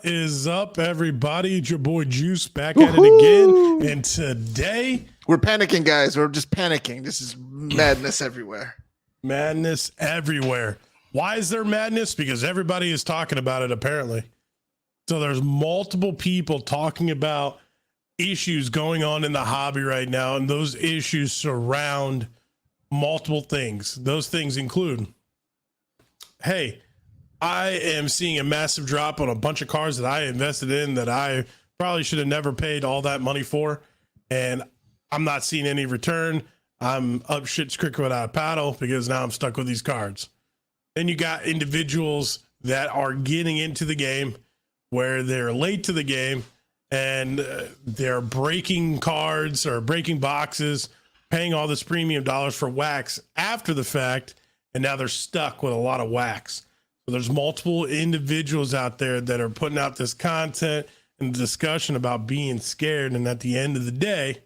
is up, everybody? It's your boy Juice back at it again. And today we're panicking, guys. We're just panicking. This is madness everywhere. Madness everywhere. Why is there madness? Because everybody is talking about it, apparently. So there's multiple people talking about issues going on in the hobby right now, and those issues surround multiple things. Those things include, hey, I am seeing a massive drop on a bunch of cars that I invested in that I probably should have never paid all that money for, and I'm not seeing any return. I'm up shit's creek without a paddle because now I'm stuck with these cards. Then you got individuals that are getting into the game where they're late to the game and they're breaking cards or breaking boxes, paying all this premium dollars for wax after the fact, and now they're stuck with a lot of wax. So there's multiple individuals out there that are putting out this content and discussion about being scared, and at the end of the day,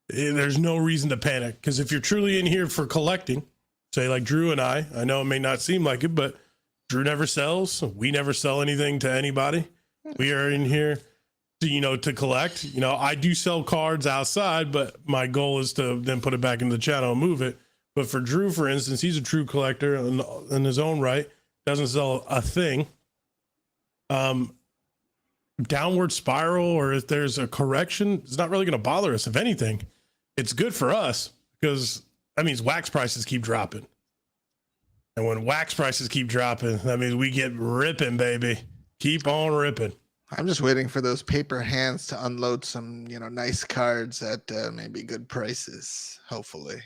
there's no reason to panic, because if you're truly in here for collecting, say like Drew and I know it may not seem like it, but Drew never sells. We never sell anything to anybody. We are in here to, to collect. I do sell cards outside, but my goal is to then put it back into the channel and move it. But for Drew, for instance, he's a true collector in his own right, doesn't sell a thing. Downward spiral, or if there's a correction, it's not really going to bother us. If anything, it's good for us because that means wax prices keep dropping. And when wax prices keep dropping, that means we get ripping, baby. Keep on ripping. I'm just waiting for those paper hands to unload some, nice cards at maybe good prices, hopefully.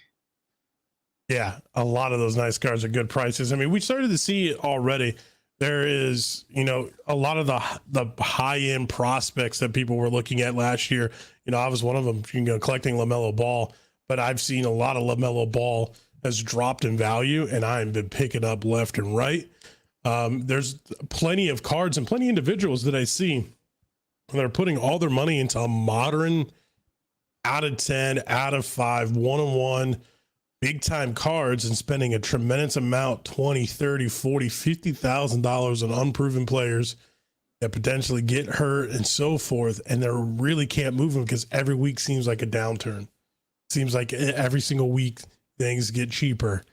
Yeah, a lot of those nice cards are good prices. I mean, we started to see it already. There is, a lot of the high-end prospects that people were looking at last year. I was one of them, collecting Lamelo Ball, but I've seen a lot of Lamelo Ball has dropped in value, and I've been picking up left and right. There's plenty of cards and plenty of individuals that I see that are putting all their money into a modern out of 10, out of 5, one-on-one, big time cards and spending a tremendous amount, 20, 30, 40, $50,000 on unproven players that potentially get hurt and so forth. And they really can't move them because every week seems like a downturn. Seems like every single week things get cheaper.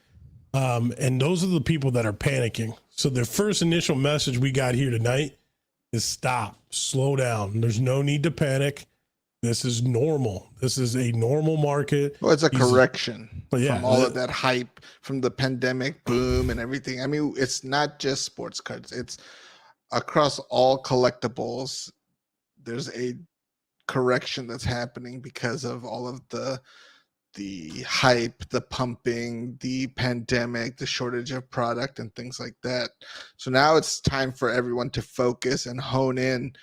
And those are the people that are panicking. So the first initial message we got here tonight is stop, slow down. There's no need to panic. This is normal. This is a normal market. Well, it's a correction from all of that hype from the pandemic boom and everything. I mean, it's not just sports cards. It's across all collectibles. There's a correction that's happening because of all of the hype, the pumping, the pandemic, the shortage of product and things like that. So now it's time for everyone to focus and hone in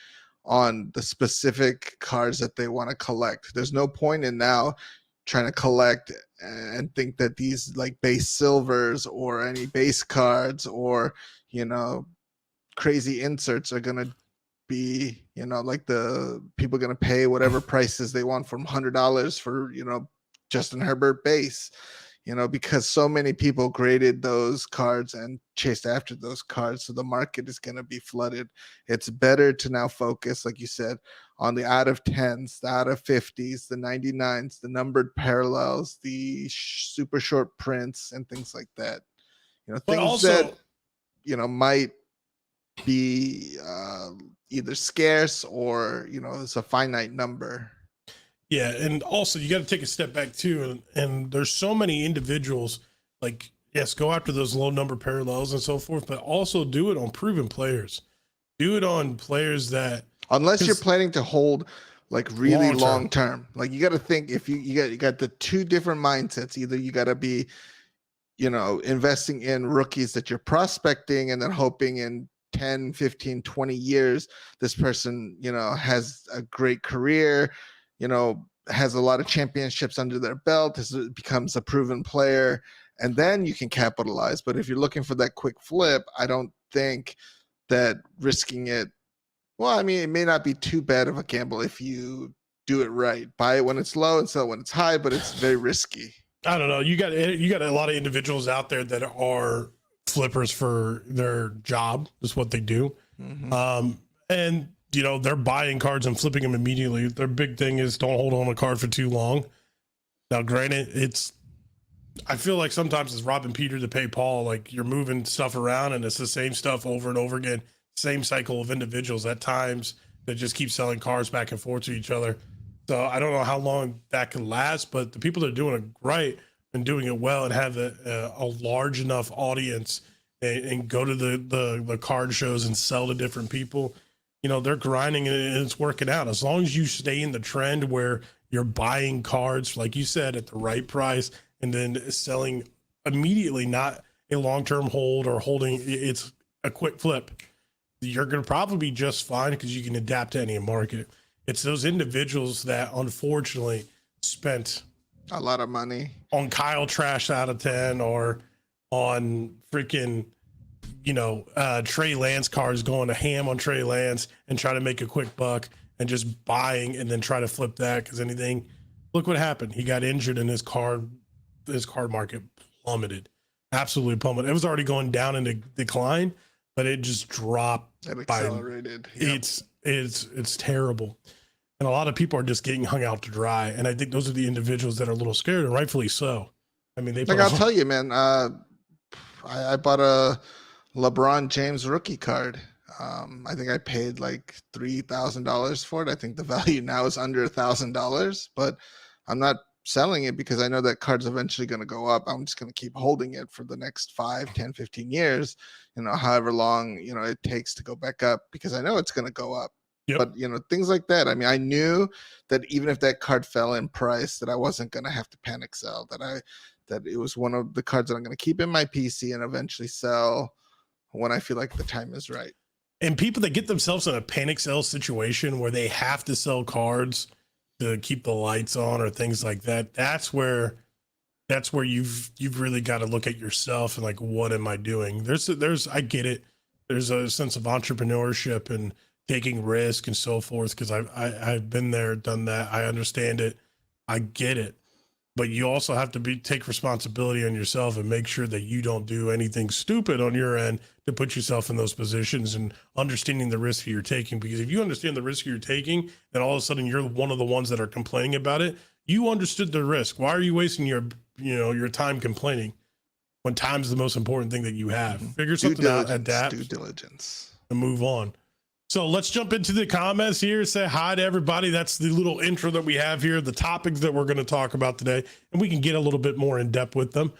on the specific cards that they want to collect. There's no point in now trying to collect and think that these like base silvers or any base cards or, crazy inserts are going to be, like the people going to pay whatever prices they want from $100 for, Justin Herbert base, because so many people graded those cards and chased after those cards. So the market is going to be flooded. It's better to now focus, like you said, on the out of 10s, the out of 50s, the 99s, the numbered parallels, the super short prints and things like that. Things also, that, might be either scarce or, it's a finite number. Yeah, and also you got to take a step back too, and there's so many individuals like, yes, go after those low number parallels and so forth, but also do it on proven players. Do it on players that, unless you're planning to hold like really long term. Like you got to think, if you got the two different mindsets. Either you got to be, investing in rookies that you're prospecting and then hoping in 10, 15, 20 years this person, has a great career, has a lot of championships under their belt, becomes a proven player, and then you can capitalize. But if you're looking for that quick flip, I don't think that risking it, well, I mean, it may not be too bad of a gamble if you do it right. Buy it when it's low and sell it when it's high, but it's very risky. I don't know. You got a lot of individuals out there that are flippers for their job. Is what they do. And you know, they're buying cards and flipping them immediately. Their big thing is don't hold on a card for too long. Now, granted, I feel like sometimes it's robbing Peter to pay Paul. Like you're moving stuff around and it's the same stuff over and over again. Same cycle of individuals at times that just keep selling cards back and forth to each other. So I don't know how long that can last, but the people that are doing it right and doing it well and have a large enough audience and go to the card shows and sell to different people, you know, they're grinding and it's working out. As long as you stay in the trend where you're buying cards, like you said, at the right price and then selling immediately, not a long-term hold or holding, it's a quick flip, you're going to probably be just fine because you can adapt to any market. It's those individuals that unfortunately spent a lot of money on Kyle Trash out of 10 or on freaking, you know, Trey Lance cards, going to ham on Trey Lance and try to make a quick buck and just buying and then try to flip that because anything. Look what happened. He got injured and his card market plummeted, absolutely plummeted. It was already going down into decline, but it just dropped. It accelerated. Yep. It's terrible. And a lot of people are just getting hung out to dry. And I think those are the individuals that are a little scared, and rightfully so. I mean, I'll tell you, man, I bought a LeBron James rookie card. I think I paid like $3,000 for it. I think the value now is under $1,000, but I'm not selling it because I know that card's eventually going to go up. I'm just going to keep holding it for the next 5, 10, 15 years, you know, however long, you know, it takes to go back up because I know it's going to go up. Yep. But, you know, things like that. I mean, I knew that even if that card fell in price, that I wasn't going to have to panic sell, that it was one of the cards that I'm going to keep in my PC and eventually sell when I feel like the time is right. And people that get themselves in a panic sell situation where they have to sell cards to keep the lights on or things like that, that's where you've really got to look at yourself and like, what am I doing? I get it. There's a sense of entrepreneurship and taking risk and so forth, because I've been there, done that. I understand it. I get it. But you also have to take responsibility on yourself and make sure that you don't do anything stupid on your end to put yourself in those positions, and understanding the risk you're taking. Because if you understand the risk you're taking, then all of a sudden you're one of the ones that are complaining about it. You understood the risk. Why are you wasting your time complaining when time's the most important thing that you have? Figure something out, adapt, due diligence, and move on. So let's jump into the comments here. Say hi to everybody. That's the little intro that we have here, the topics that we're going to talk about today, and we can get a little bit more in depth with them.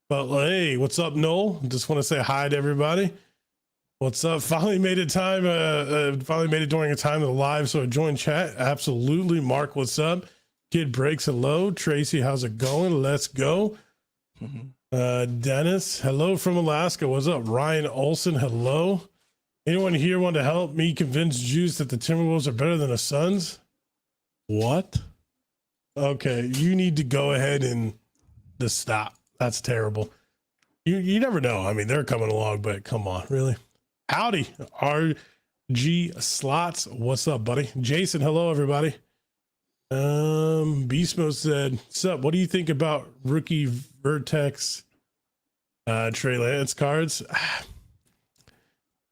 But hey, what's up, Noel? Just want to say hi to everybody. What's up? Finally made it time. Finally made it during a time of the live, so I joined chat. Absolutely. Mark, what's up? Kid Breaks, hello. Tracy, how's it going? Let's go. Dennis, hello from Alaska. What's up? Ryan Olson, hello. Anyone here want to help me convince Juice that the Timberwolves are better than the Suns? What? Okay, you need to go ahead and just stop. That's terrible. You never know. I mean, they're coming along, but come on, really? Howdy, RG Slots. What's up, buddy? Jason, hello, everybody. Beast Mode said, what's up? What do you think about rookie Vertex Trey Lance cards?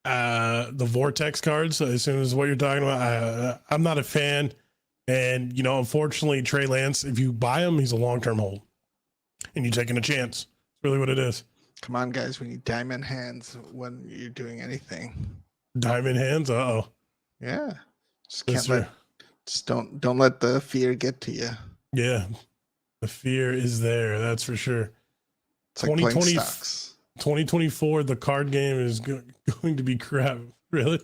The Vortex cards, I assume is what you're talking about. I'm not a fan. And, unfortunately, Trey Lance, if you buy him, he's a long-term hold. And you're taking a chance. That's really what it is. Come on, guys. We need diamond hands when you're doing anything. Diamond hands? Uh-oh. Yeah. Just don't let the fear get to you. Yeah. The fear is there. That's for sure. It's like playing stocks. 2024, the card game is going to be crap. Really?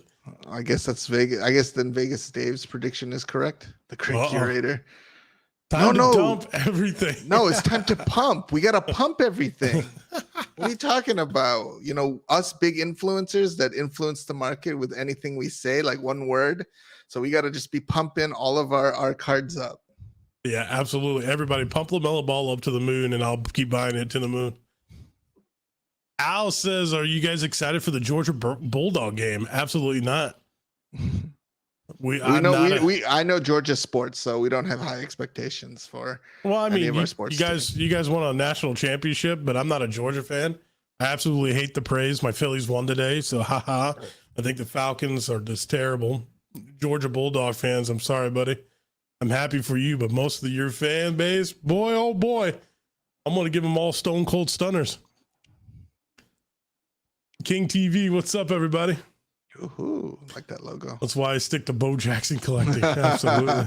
I guess that's Vegas. I guess then Vegas Dave's prediction is correct. The great curator. Time to dump everything. No, it's time to pump. We got to pump everything. What are you talking about? Us big influencers that influence the market with anything we say, like one word. So we got to just be pumping all of our cards up. Yeah, absolutely. Everybody pump Lamelo Ball up to the moon, and I'll keep buying it to the moon. Al says, are you guys excited for the Georgia Bulldog game? Absolutely not. I know Georgia sports, so we don't have high expectations for any of our sports. You guys won a national championship, but I'm not a Georgia fan. I absolutely hate the praise. My Phillies won today, so haha. I think the Falcons are just terrible. Georgia Bulldog fans, I'm sorry, buddy. I'm happy for you, but most of your fan base, boy, oh boy, I'm going to give them all stone cold stunners. King TV, what's up, everybody? Ooh, like that logo. That's why I stick to Bo Jackson collecting. Absolutely.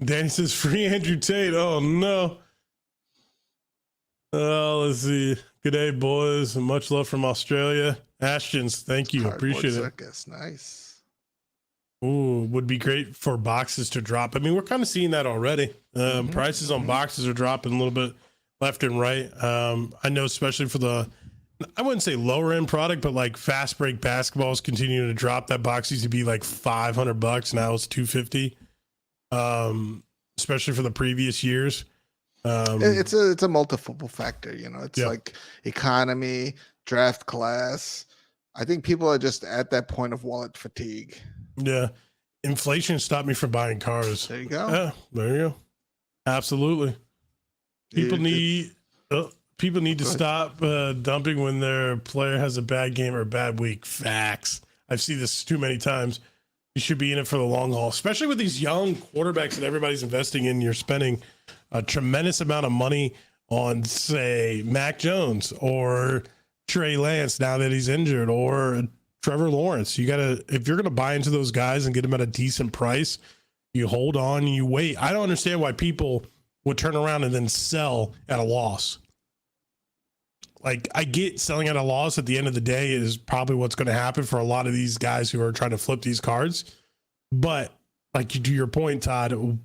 Danny says free Andrew Tate. Oh no. Let's see. Good day, boys. And much love from Australia. Ashton's, thank you. Cardboard Appreciate circus. Nice. it. Ooh, would be great for boxes to drop. I mean, we're kind of seeing that already. Prices on boxes are dropping a little bit left and right. I know, especially for the, I wouldn't say lower end product, but like fast break basketballs continue to drop. That box used to be like $500. Now it's $250. Especially for the previous years. It's a multiple factor, you know. It's like economy, draft class. I think people are just at that point of wallet fatigue. Yeah, inflation stopped me from buying cars. There you go. Yeah, there you go. Absolutely. People need to stop dumping when their player has a bad game or a bad week. Facts. I've seen this too many times. You should be in it for the long haul, especially with these young quarterbacks that everybody's investing in. You're spending a tremendous amount of money on, say, Mac Jones or Trey Lance now that he's injured, or Trevor Lawrence. You gotta, if you're gonna buy into those guys and get them at a decent price, you hold on and you wait. I don't understand why people would turn around and then sell at a loss. Like, I get selling at a loss at the end of the day is probably what's going to happen for a lot of these guys who are trying to flip these cards. But like, to your point, Todd,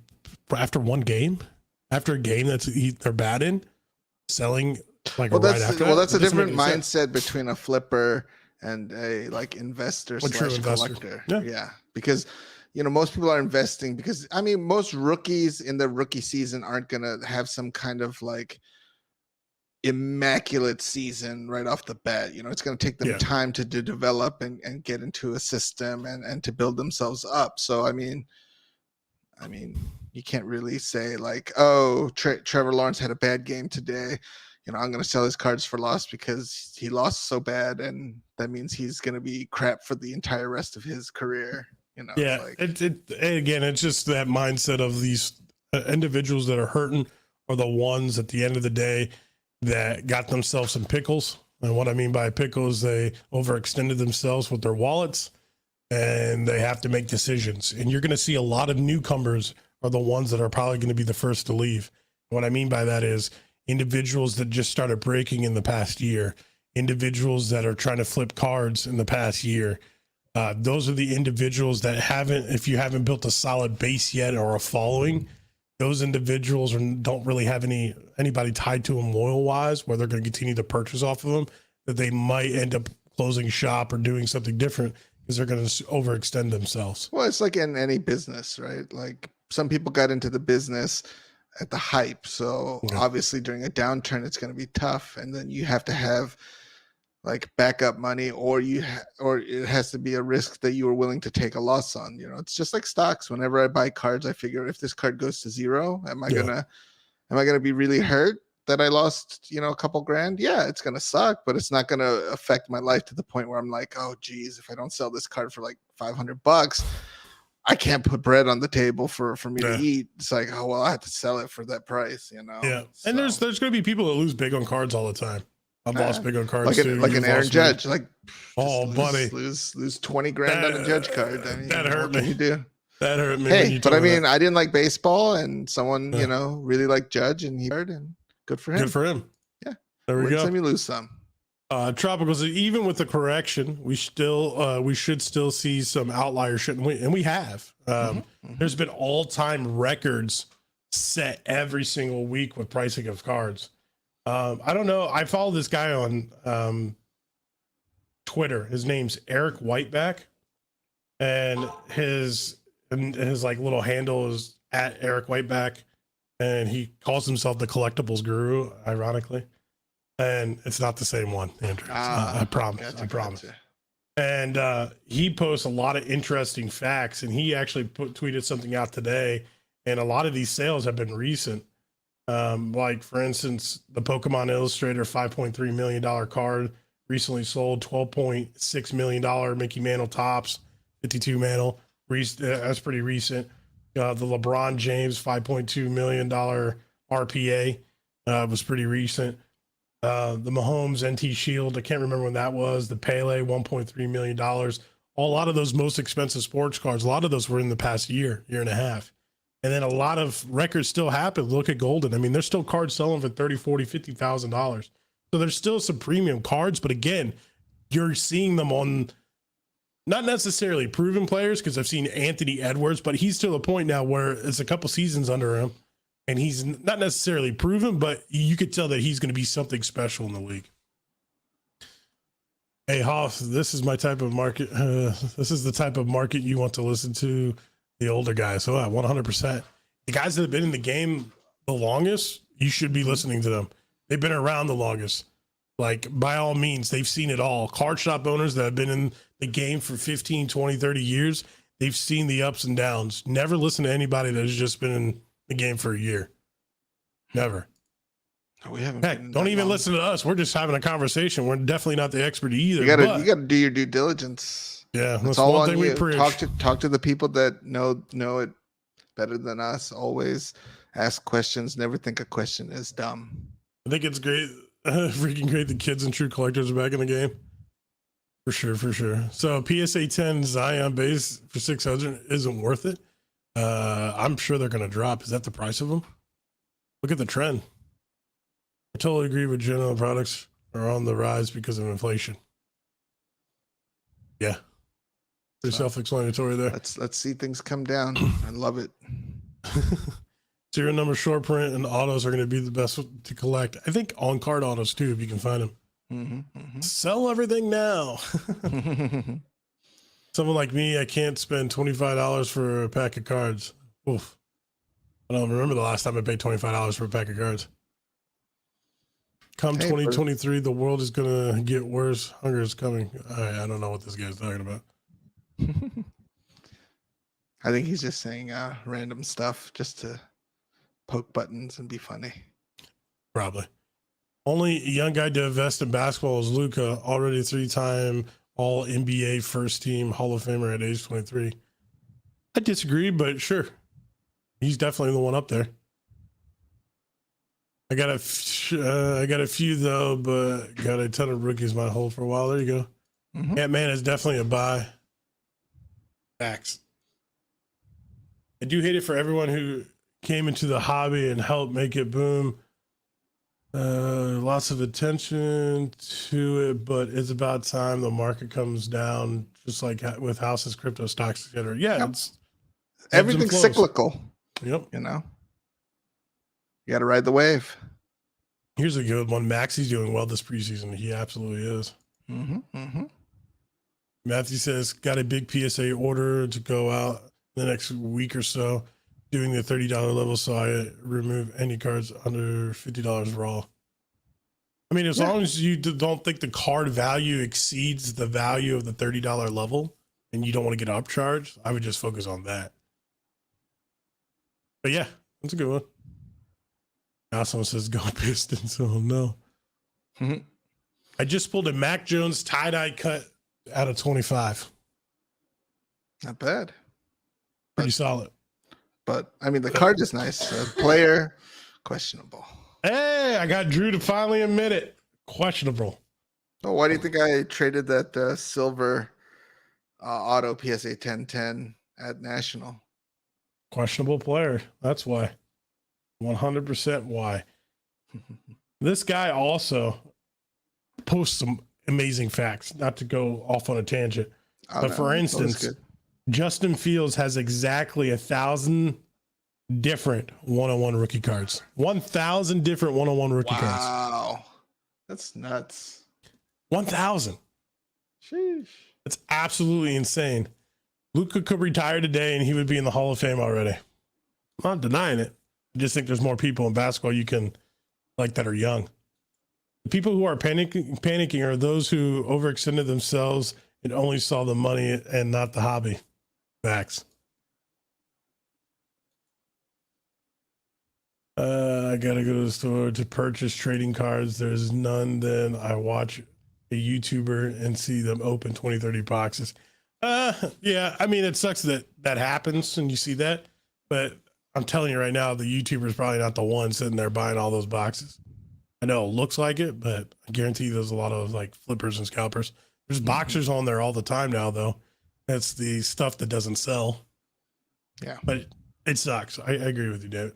after one game, after a game they're bad in, selling like right after. Well, that's a different mindset between a flipper and a like investor slash collector. Yeah. Because, you know, most people are investing because, I mean, most rookies in the rookie season aren't going to have some kind of like immaculate season right off the bat. You know, it's going to take them time to develop and get into a system and to build themselves up. So I mean you can't really say like, oh, Trevor Lawrence had a bad game today, you know, I'm going to sell his cards for loss because he lost so bad, and that means he's going to be crap for the entire rest of his career, you know. Yeah, like, again, it's just that mindset of these individuals that are hurting are the ones at the end of the day that got themselves some pickles. And what I mean by pickles, they overextended themselves with their wallets and they have to make decisions. And you're going to see a lot of newcomers are the ones that are probably going to be the first to leave. What I mean by that is individuals that just started breaking in the past year, individuals that are trying to flip cards in the past year. Those are the individuals that if you haven't built a solid base yet or a following, those individuals don't really have anybody tied to them loyal wise, where they're going to continue to purchase off of them, that they might end up closing shop or doing something different because they're going to overextend themselves. Well, it's like in any business, right? Like some people got into the business at the hype. So obviously during a downturn, it's going to be tough. And then you have to have like backup money, or or it has to be a risk that you are willing to take a loss on. You know, it's just like stocks. Whenever I buy cards, I figure if this card goes to zero, am I gonna be really hurt that I lost, you know, a couple grand? Yeah, it's gonna suck, but it's not gonna affect my life to the point where I'm like, oh geez, if I don't sell this card for like $500, I can't put bread on the table for me to eat. It's like, oh well, I have to sell it for that price, you know. Yeah, so. And there's gonna be people that lose big on cards all the time. I've lost big on cards like an Aaron Judge, like, buddy, lose 20 grand on a Judge card. I mean, that hurt me. You do. That hurt me. Hey, but I mean, I didn't like baseball, and someone you know really liked Judge, and he heard, and good for him. Good for him. Yeah, there we go. Let me lose some. Tropicals, even with the correction, we should still see some outliers, shouldn't we? And we have. There's been all-time records set every single week with pricing of cards. I don't know. I follow this guy on Twitter. His name's Eric Whiteback, and his like little handle is at Eric Whiteback, and he calls himself the collectibles guru, ironically. And it's not the same one, Andrew. I promise. I promise. And he posts a lot of interesting facts, and he actually tweeted something out today. And a lot of these sales have been recent. Like for instance, the Pokemon Illustrator $5.3 million card recently sold $12.6 million Mickey Mantle tops, 52 Mantle. That's pretty recent. The LeBron James $5.2 million RPA was pretty recent. The Mahomes NT Shield, I can't remember when that was. The Pele $1.3 million. A lot of those most expensive sports cards, a lot of those were in the past year and a half. And then a lot of records still happen. Look at Golden. I mean, there's still cards selling for $30, $40, $50,000. So there's still some premium cards, but again, you're seeing them on not necessarily proven players, because I've seen Anthony Edwards, but he's to the point now where it's a couple seasons under him and he's not necessarily proven, but you could tell that he's going to be something special in the league. Hey, Hoff, this is my type of market. This is the type of market you want to listen to, the older guys. So 100%. The guys that have been in the game the longest, you should be listening to them. They've been around the longest. Like, by all means, they've seen it all. Card shop owners that have been in the game for 15, 20, 30 years, they've seen the ups and downs. Never listen to anybody that has just been in the game for a year. Never. We haven't. Heck, don't even listen to us. We're just having a conversation. We're definitely not the expert either. You gotta do your due diligence. Yeah, that's all one thing we preach. Talk to the people that know it better than us. Always ask questions. Never think a question is dumb. I think it's great. Freaking great. The kids and true collectors are back in the game. For sure. So PSA 10 Zion base for 600 isn't worth it. I'm sure they're going to drop. Is that the price of them? Look at the trend. I totally agree with general products are on the rise because of inflation. Yeah. Pretty self-explanatory there. Let's see things come down. I love it. Serial number short print and autos are going to be the best to collect. I think on card autos too, if you can find them. Sell everything now. Someone like me, I can't spend $25 for a pack of cards. Oof. I don't remember the last time I paid $25 for a pack of cards. Come 2023, the world is going to get worse. Hunger is coming. I don't know what this guy's talking about. I think he's just saying random stuff just to poke buttons and be funny. Probably. Only young guy to invest in basketball is Luka, already 3-time All NBA first team Hall of Famer at age 23. I disagree, but sure. He's definitely the one up there. I got a few though, but got a ton of rookies might hold for a while. There you go. Ant-Man is definitely a buy. Facts. I do hate it for everyone who came into the hobby and helped make it boom. Lots of attention to it, but it's about time the market comes down, just like with houses, crypto stocks, etc. Yeah, it's everything's cyclical. Yep. You know, you got to ride the wave. Here's a good one. Maxie's doing well this preseason. He absolutely is. Matthew says, got a big PSA order to go out the next week or so, doing the $30 level, so I remove any cards under $50 raw. I mean, as long as you don't think the card value exceeds the value of the $30 level and you don't want to get upcharged, I would just focus on that. But yeah, that's a good one. Now someone says, go Pistons. Oh, no. I just pulled a Mac Jones tie-dye cut out of 25. Not bad. Pretty solid. But, I mean, the card is nice. The player, questionable. Hey, I got Drew to finally admit it. Questionable. Oh, why do you think I traded that silver auto PSA 1010 at National? Questionable player. That's why. 100% why. This guy also posts some amazing facts, not to go off on a tangent. But for instance, Justin Fields has exactly 1,000 different one-on-one rookie cards. 1,000 different one-on-one rookie cards. Wow. That's nuts. 1,000. Sheesh. That's absolutely insane. Luka could retire today and he would be in the Hall of Fame already. I'm not denying it. I just think there's more people in basketball you can like that are young. The people who are panicking are those who overextended themselves and only saw the money and not the hobby. Facts. I gotta go to the store to purchase trading cards. There's none. Then I watch a YouTuber and see them open 20, 30 boxes. Yeah, I mean, it sucks that that happens and you see that, but I'm telling you right now, the YouTuber is probably not the one sitting there buying all those boxes. I know it looks like it, but I guarantee you there's a lot of like flippers and scalpers. There's boxers on there all the time now, though. That's the stuff that doesn't sell. Yeah. But it sucks. I agree with you, David.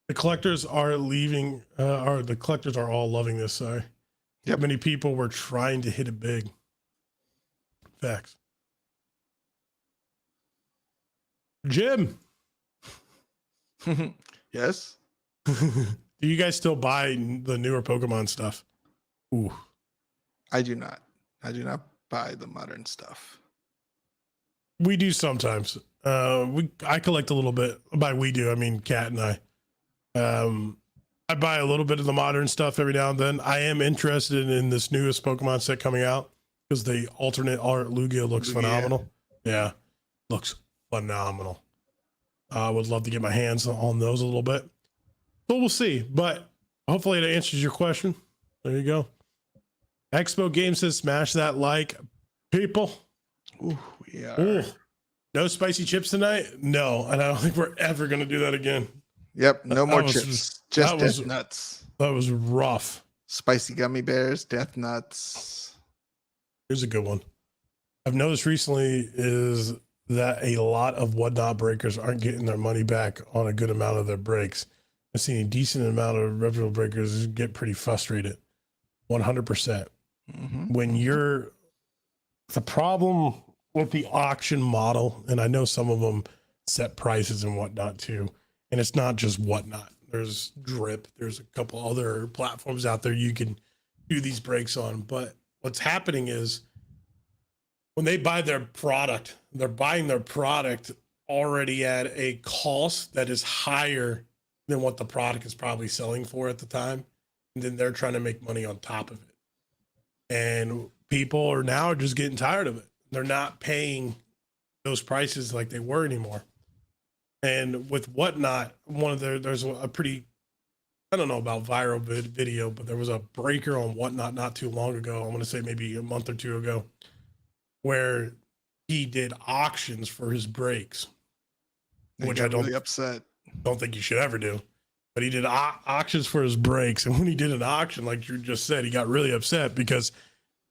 The collectors are leaving, or the collectors are all loving this. Sorry. Yep. Many people were trying to hit it big. Facts. Jim. Yes. Do you guys still buy the newer Pokemon stuff? Ooh. I do not. I do not buy the modern stuff. We do sometimes. I collect a little bit. By we do, I mean Kat and I. I buy a little bit of the modern stuff every now and then. I am interested in this newest Pokemon set coming out because the alternate art Lugia looks phenomenal. Yeah, looks phenomenal. I would love to get my hands on those a little bit, but we'll see. But hopefully it answers your question. There you go. Expo Game says smash that like, people. Ooh, we are. Ooh. No spicy chips tonight? No, and I don't think we're ever going to do that again. Yep, no more was chips. Just death nuts. That was rough. Spicy gummy bears, death nuts. Here's a good one. I've noticed recently is that a lot of whatnot breakers aren't getting their money back on a good amount of their breaks. I've seen a decent amount of reputable breakers get pretty frustrated. 100%. When you're the problem with the auction model, and I know some of them set prices and whatnot too, and it's not just whatnot. There's Drip. There's a couple other platforms out there you can do these breaks on. But what's happening is when they buy their product, they're buying their product already at a cost that is higher than what the product is probably selling for at the time. And then they're trying to make money on top of it. And people are now just getting tired of it. They're not paying those prices like they were anymore. And with whatnot, there's a pretty, I don't know about viral video, but there was a breaker on whatnot not too long ago. I'm going to say maybe a month or two ago, where he did auctions for his breaks, which I don't think you should ever do. But he did auctions for his breaks, and when he did an auction, like you just said, he got really upset because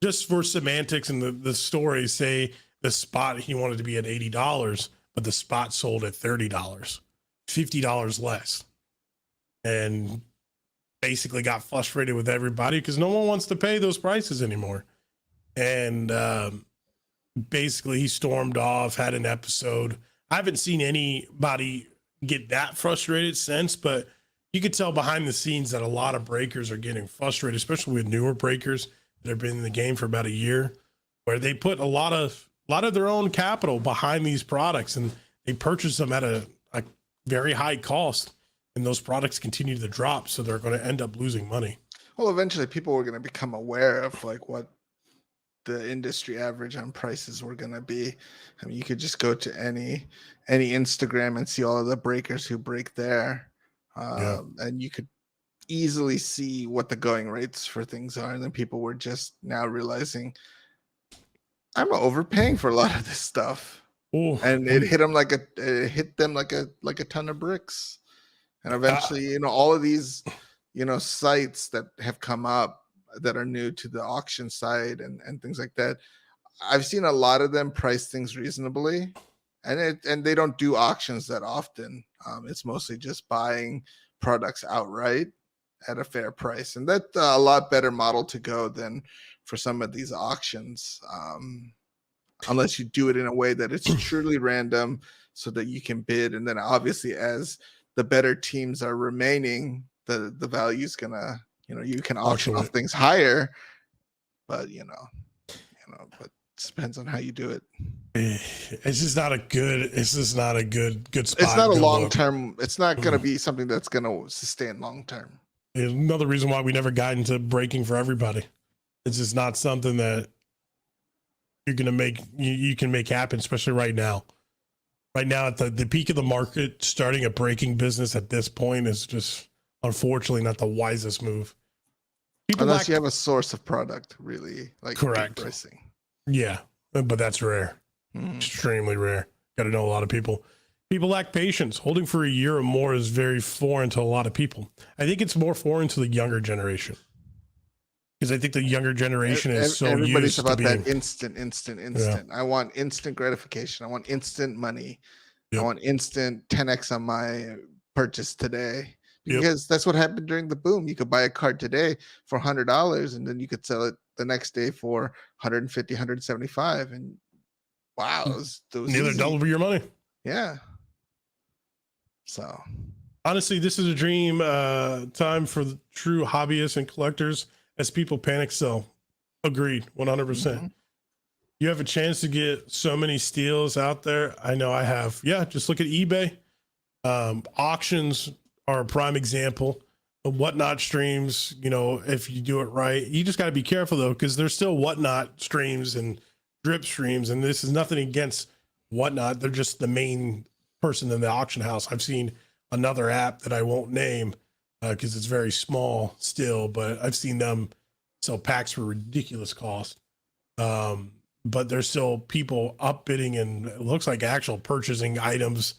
just for semantics and the story, say the spot he wanted to be at $80. But the spot sold at $30, $50 less, and basically got frustrated with everybody because no one wants to pay those prices anymore. And basically he stormed off, had an episode. I haven't seen anybody get that frustrated since, but you could tell behind the scenes that a lot of breakers are getting frustrated, especially with newer breakers that have been in the game for about a year, where they put a lot of their own capital behind these products and they purchase them at a very high cost, and those products continue to drop. So they're going to end up losing money. Well, eventually people were going to become aware of like what the industry average on prices were going to be. I mean, you could just go to any Instagram and see all of the breakers who break there. And you could easily see what the going rates for things are. And then people were just now realizing, I'm overpaying for a lot of this stuff. Ooh. And it hit them like a ton of bricks. And eventually, all of these, sites that have come up that are new to the auction side and things like that. I've seen a lot of them price things reasonably, and they don't do auctions that often. It's mostly just buying products outright at a fair price. And that's a lot better model to go than for some of these auctions, unless you do it in a way that it's truly random so that you can bid. And then obviously as the better teams are remaining, the value is gonna, you can auction off things higher, but but it depends on how you do it. It's just not a good spot. It's not a long-term, it's not going to be something that's going to sustain long-term. Another reason why we never got into breaking for everybody. It's just not something that you're going to make, you can make happen, especially right now. Right now at the peak of the market, starting a breaking business at this point is just unfortunately not the wisest move. People Unless lack, you have a source of product, really, like good correct. pricing. Yeah, but that's rare. Mhm. Extremely rare. Got to know a lot of people. People lack patience. Holding for a year or more is very foreign to a lot of people. I think it's more foreign to the younger generation, because I think the younger generation is so Everybody's used to about being. that instant. Yeah. I want instant gratification. I want instant money. I Yep. want instant 10x on my purchase today, Yep. because that's what happened during the boom. You could buy a card today for $100, and then you could sell it the next day for 150, 175, and wow, it was Neither easy. double your money. Yeah. So Honestly, this is a dream time for the true hobbyists and collectors as people panic sell. Agreed, 100%. mhm. You have a chance to get so many steals out there. I know I have. Yeah, just look at eBay. Auctions are a prime example. The Whatnot streams, you know, if you do it right, you just got to be careful though, because there's still Whatnot streams and drip streams, and this is nothing against Whatnot. They're just the main person in the auction house. I've seen another app that I won't name because it's very small still, but I've seen them sell packs for ridiculous cost. But there's still people upbidding and it looks like actual purchasing items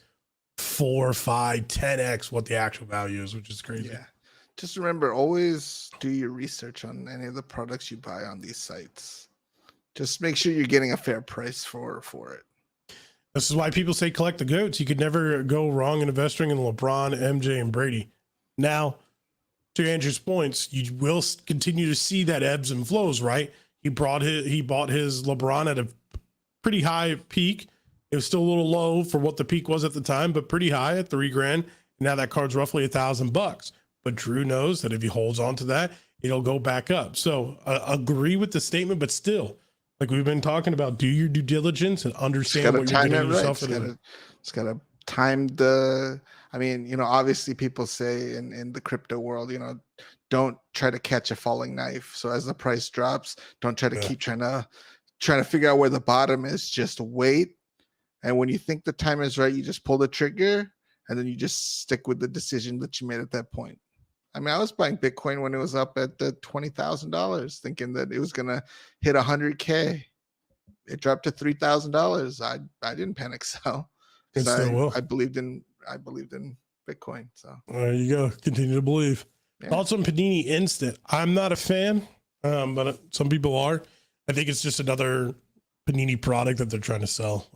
4, 5, 10x what the actual value is, which is crazy. Yeah. Just remember, always do your research on any of the products you buy on these sites. Just make sure you're getting a fair price for it. This is why people say collect the GOATs. You could never go wrong in investing in LeBron, MJ, and Brady. Now, to Andrew's points, you will continue to see that ebbs and flows, right? He bought his LeBron at a pretty high peak. It was still a little low for what the peak was at the time, but pretty high at $3,000. Now that card's roughly $1,000. But Drew knows that if he holds on to that, it'll go back up. So agree with the statement, but still, like we've been talking about, do your due diligence and understand what you're getting yourself into. It's got to time the. I mean, you know, obviously people say in the crypto world, you know, don't try to catch a falling knife. So as the price drops, don't try to keep trying to figure out where the bottom is. Just wait, and when you think the time is right, you just pull the trigger, and then you just stick with the decision that you made at that point. I mean, I was buying Bitcoin when it was up at the $20,000, thinking that it was gonna hit 100K. It dropped to $3,000. I didn't panic sell because I believed in Bitcoin. So there you go. Continue to believe. yeah. Thoughts on Panini Instant? I'm not a fan, but some people are. I think it's just another Panini product that they're trying to sell.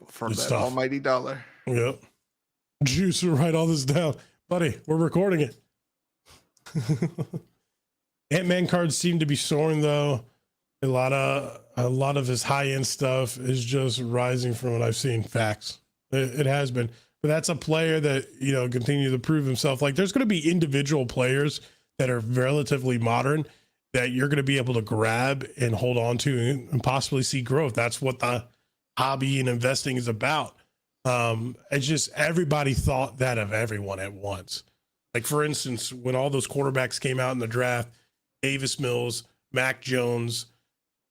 For that almighty dollar. Yep. Juice will write all this down, buddy. We're recording it. Ant-Man cards seem to be soaring though. A lot of his high-end stuff is just rising from what I've seen. Facts. It has been, but that's a player that, you know, continue to prove himself. Like there's going to be individual players that are relatively modern that you're going to be able to grab and hold on to and possibly see growth. That's what the hobby and investing is about. It's just everybody thought that of everyone at once. Like for instance, when all those quarterbacks came out in the draft, Davis Mills, Mac Jones,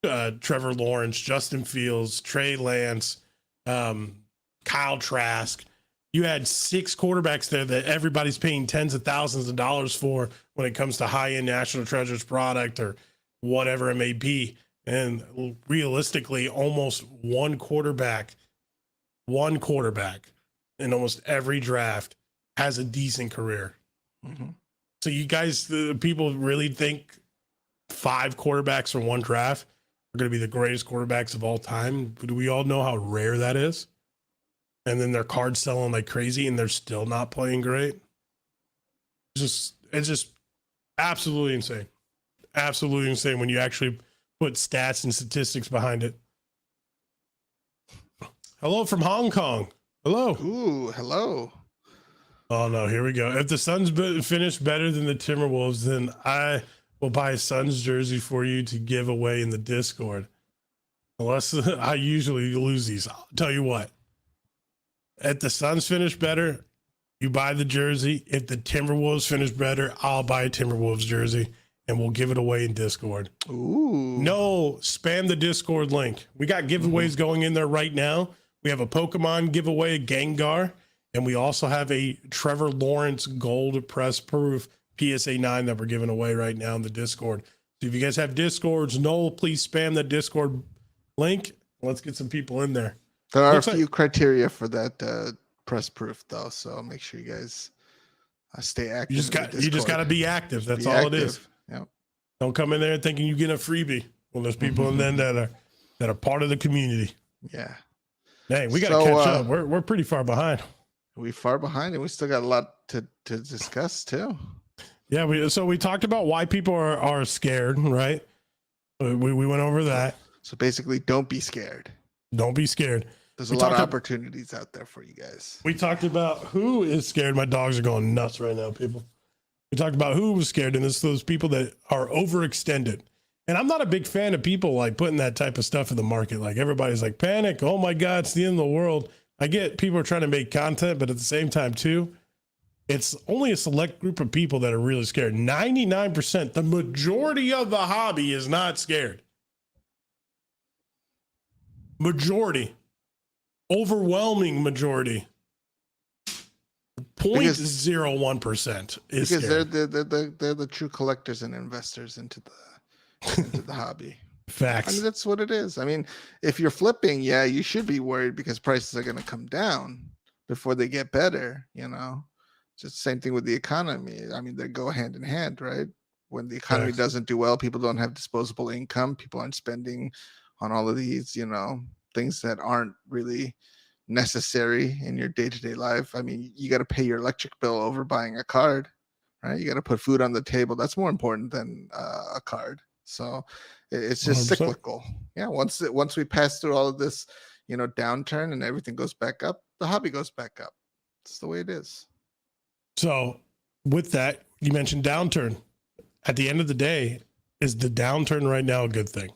Trevor Lawrence, Justin Fields, Trey Lance, Kyle Trask, you had 6 quarterbacks there that everybody's paying tens of thousands of dollars for when it comes to high-end National Treasures product or whatever it may be. And realistically, almost one quarterback in almost every draft has a decent career. Mm-hmm. So you guys, people really think 5 quarterbacks from one draft are going to be the greatest quarterbacks of all time? Do we all know how rare that is? And then their cards selling like crazy and they're still not playing great. It's just absolutely insane. Absolutely insane when you actually put stats and statistics behind it. Hello from Hong Kong. Hello. Ooh, hello. Oh no, here we go. If the Suns finish better than the Timberwolves, then I will buy a Suns jersey for you to give away in the Discord. Unless I usually lose these. I'll tell you what. If the Suns finish better, you buy the jersey. If the Timberwolves finish better, I'll buy a Timberwolves jersey and we'll give it away in Discord. Ooh. No, spam the Discord link. We got giveaways going in there right now. We have a Pokemon giveaway, a Gengar, and we also have a Trevor Lawrence gold press proof PSA 9 that we're giving away right now in the Discord. So if you guys have Discords, Noel, please spam the Discord link. Let's get some people in there. There are Looks a few like- criteria for that press proof, though, so make sure you guys stay active. You just got to be active. That's be all active. it is. Yep. Don't come in there thinking you get a freebie. Well, there's people in there that are part of the community. Yeah. Hey, we got to catch up. We're pretty far behind. We far behind, and we still got a lot to discuss too. Yeah, we talked about why people are scared, right? We went over that. So basically, don't be scared. Don't be scared. There's a lot of opportunities out there for you guys. We talked about who is scared. My dogs are going nuts right now, people. We talked about who was scared, and it's those people that are overextended. And I'm not a big fan of people like putting that type of stuff in the market. Like everybody's like, panic. Oh my God, it's the end of the world. I get people are trying to make content, but at the same time too, it's only a select group of people that are really scared. 99%, the majority of the hobby is not scared. Majority. Overwhelming majority. 0.01% is because scared. they're the true collectors and investors into the hobby. Facts. I mean, that's what it is. I mean, if you're flipping, yeah, you should be worried because prices are going to come down before they get better. Just the same thing with the economy. I mean, they go hand in hand, right? When the economy doesn't do well, people don't have disposable income. People aren't spending on all of these, things that aren't really necessary in your day-to-day life. I mean, you got to pay your electric bill over buying a card, right? You got to put food on the table. That's more important than a card. So it's just 100%. cyclical. Yeah. Once we pass through all of this, downturn and everything goes back up, the hobby goes back up. It's the way it is. So with that, you mentioned downturn. At the end of the day, is the downturn right now a good thing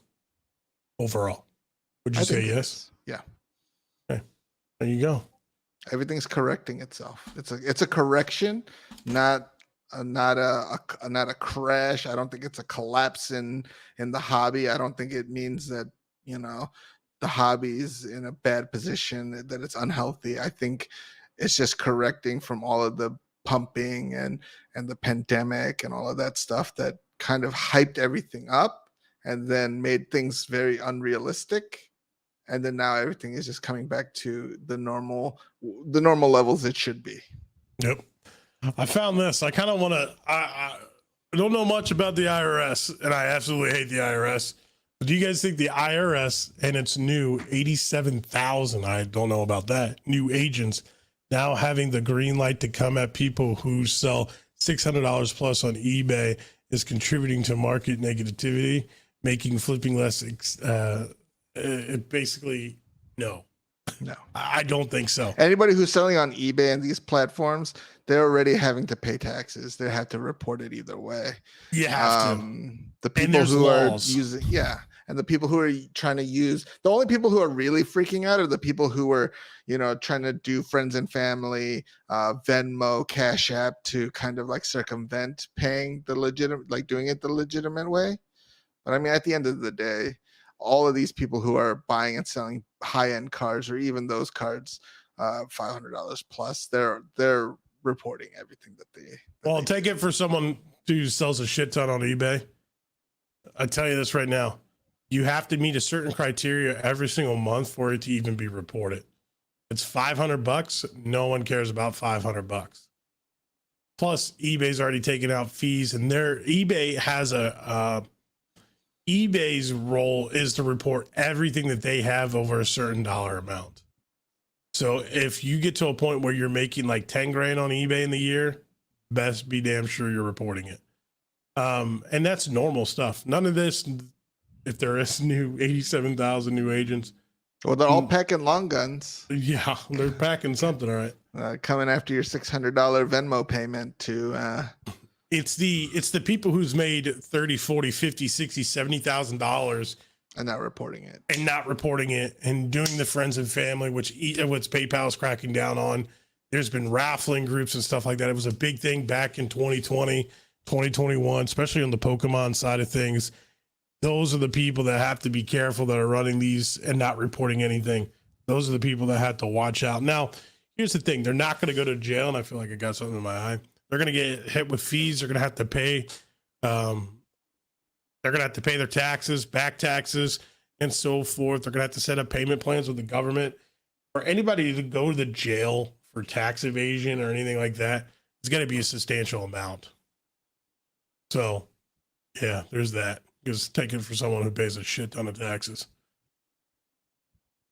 overall? Would you say yes? Yeah. Okay. There you go. Everything's correcting itself. It's a correction, not a crash. I don't think it's a collapse in the hobby. I don't think it means that the hobby's in a bad position, that it's unhealthy. I think it's just correcting from all of the pumping and the pandemic and all of that stuff that kind of hyped everything up and then made things very unrealistic. And then now everything is just coming back to the normal levels it should be. Yep. I found this. I kind of want to, I don't know much about the IRS, and I absolutely hate the IRS. But do you guys think the IRS and its new 87,000, I don't know about that, new agents now having the green light to come at people who sell $600 plus on eBay is contributing to market negativity, making flipping less, basically, no. No, I don't think so. Anybody who's selling on eBay and these platforms, they're already having to pay taxes. They have to report it either way. You have to. The people who laws. are using, and the people who are trying to use, the only people who are really freaking out are the people who are, trying to do friends and family, Venmo, Cash App to kind of like circumvent paying the legitimate, like doing it the legitimate way. But I mean, at the end of the day, all of these people who are buying and selling high-end cards, or even those cards, $500 plus, they're reporting everything that they. Well, take it for someone who sells a shit ton on eBay. I tell you this right now, you have to meet a certain criteria every single month for it to even be reported. It's $500. No one cares about $500. Plus, eBay's already taken out fees, and eBay has eBay's role is to report everything that they have over a certain dollar amount. So if you get to a point where you're making like 10 grand on eBay in the year, best be damn sure you're reporting it. And that's normal stuff. None of this, if there is new 87,000 new agents. Well, they're all packing long guns. Yeah, they're packing something, all right. Coming after your $600 Venmo payment to It's the people who's made 30, 40, 50, 60, $70,000 and not reporting it and doing the friends and family, which PayPal's cracking down on. There's been raffling groups and stuff like that. It was a big thing back in 2020, 2021, especially on the Pokemon side of things. Those are the people that have to be careful that are running these and not reporting anything. Those are the people that have to watch out. Now, here's the thing. They're not going to go to jail. And I feel like I got something in my eye. they're going to get hit with fees. They're going to have to pay. They're going to have to pay their taxes, back taxes, and so forth. They're going to have to set up payment plans with the government. For anybody to go to the jail for tax evasion or anything like that, it's going to be a substantial amount. So, yeah, there's that. Just take it for someone who pays a shit ton of taxes.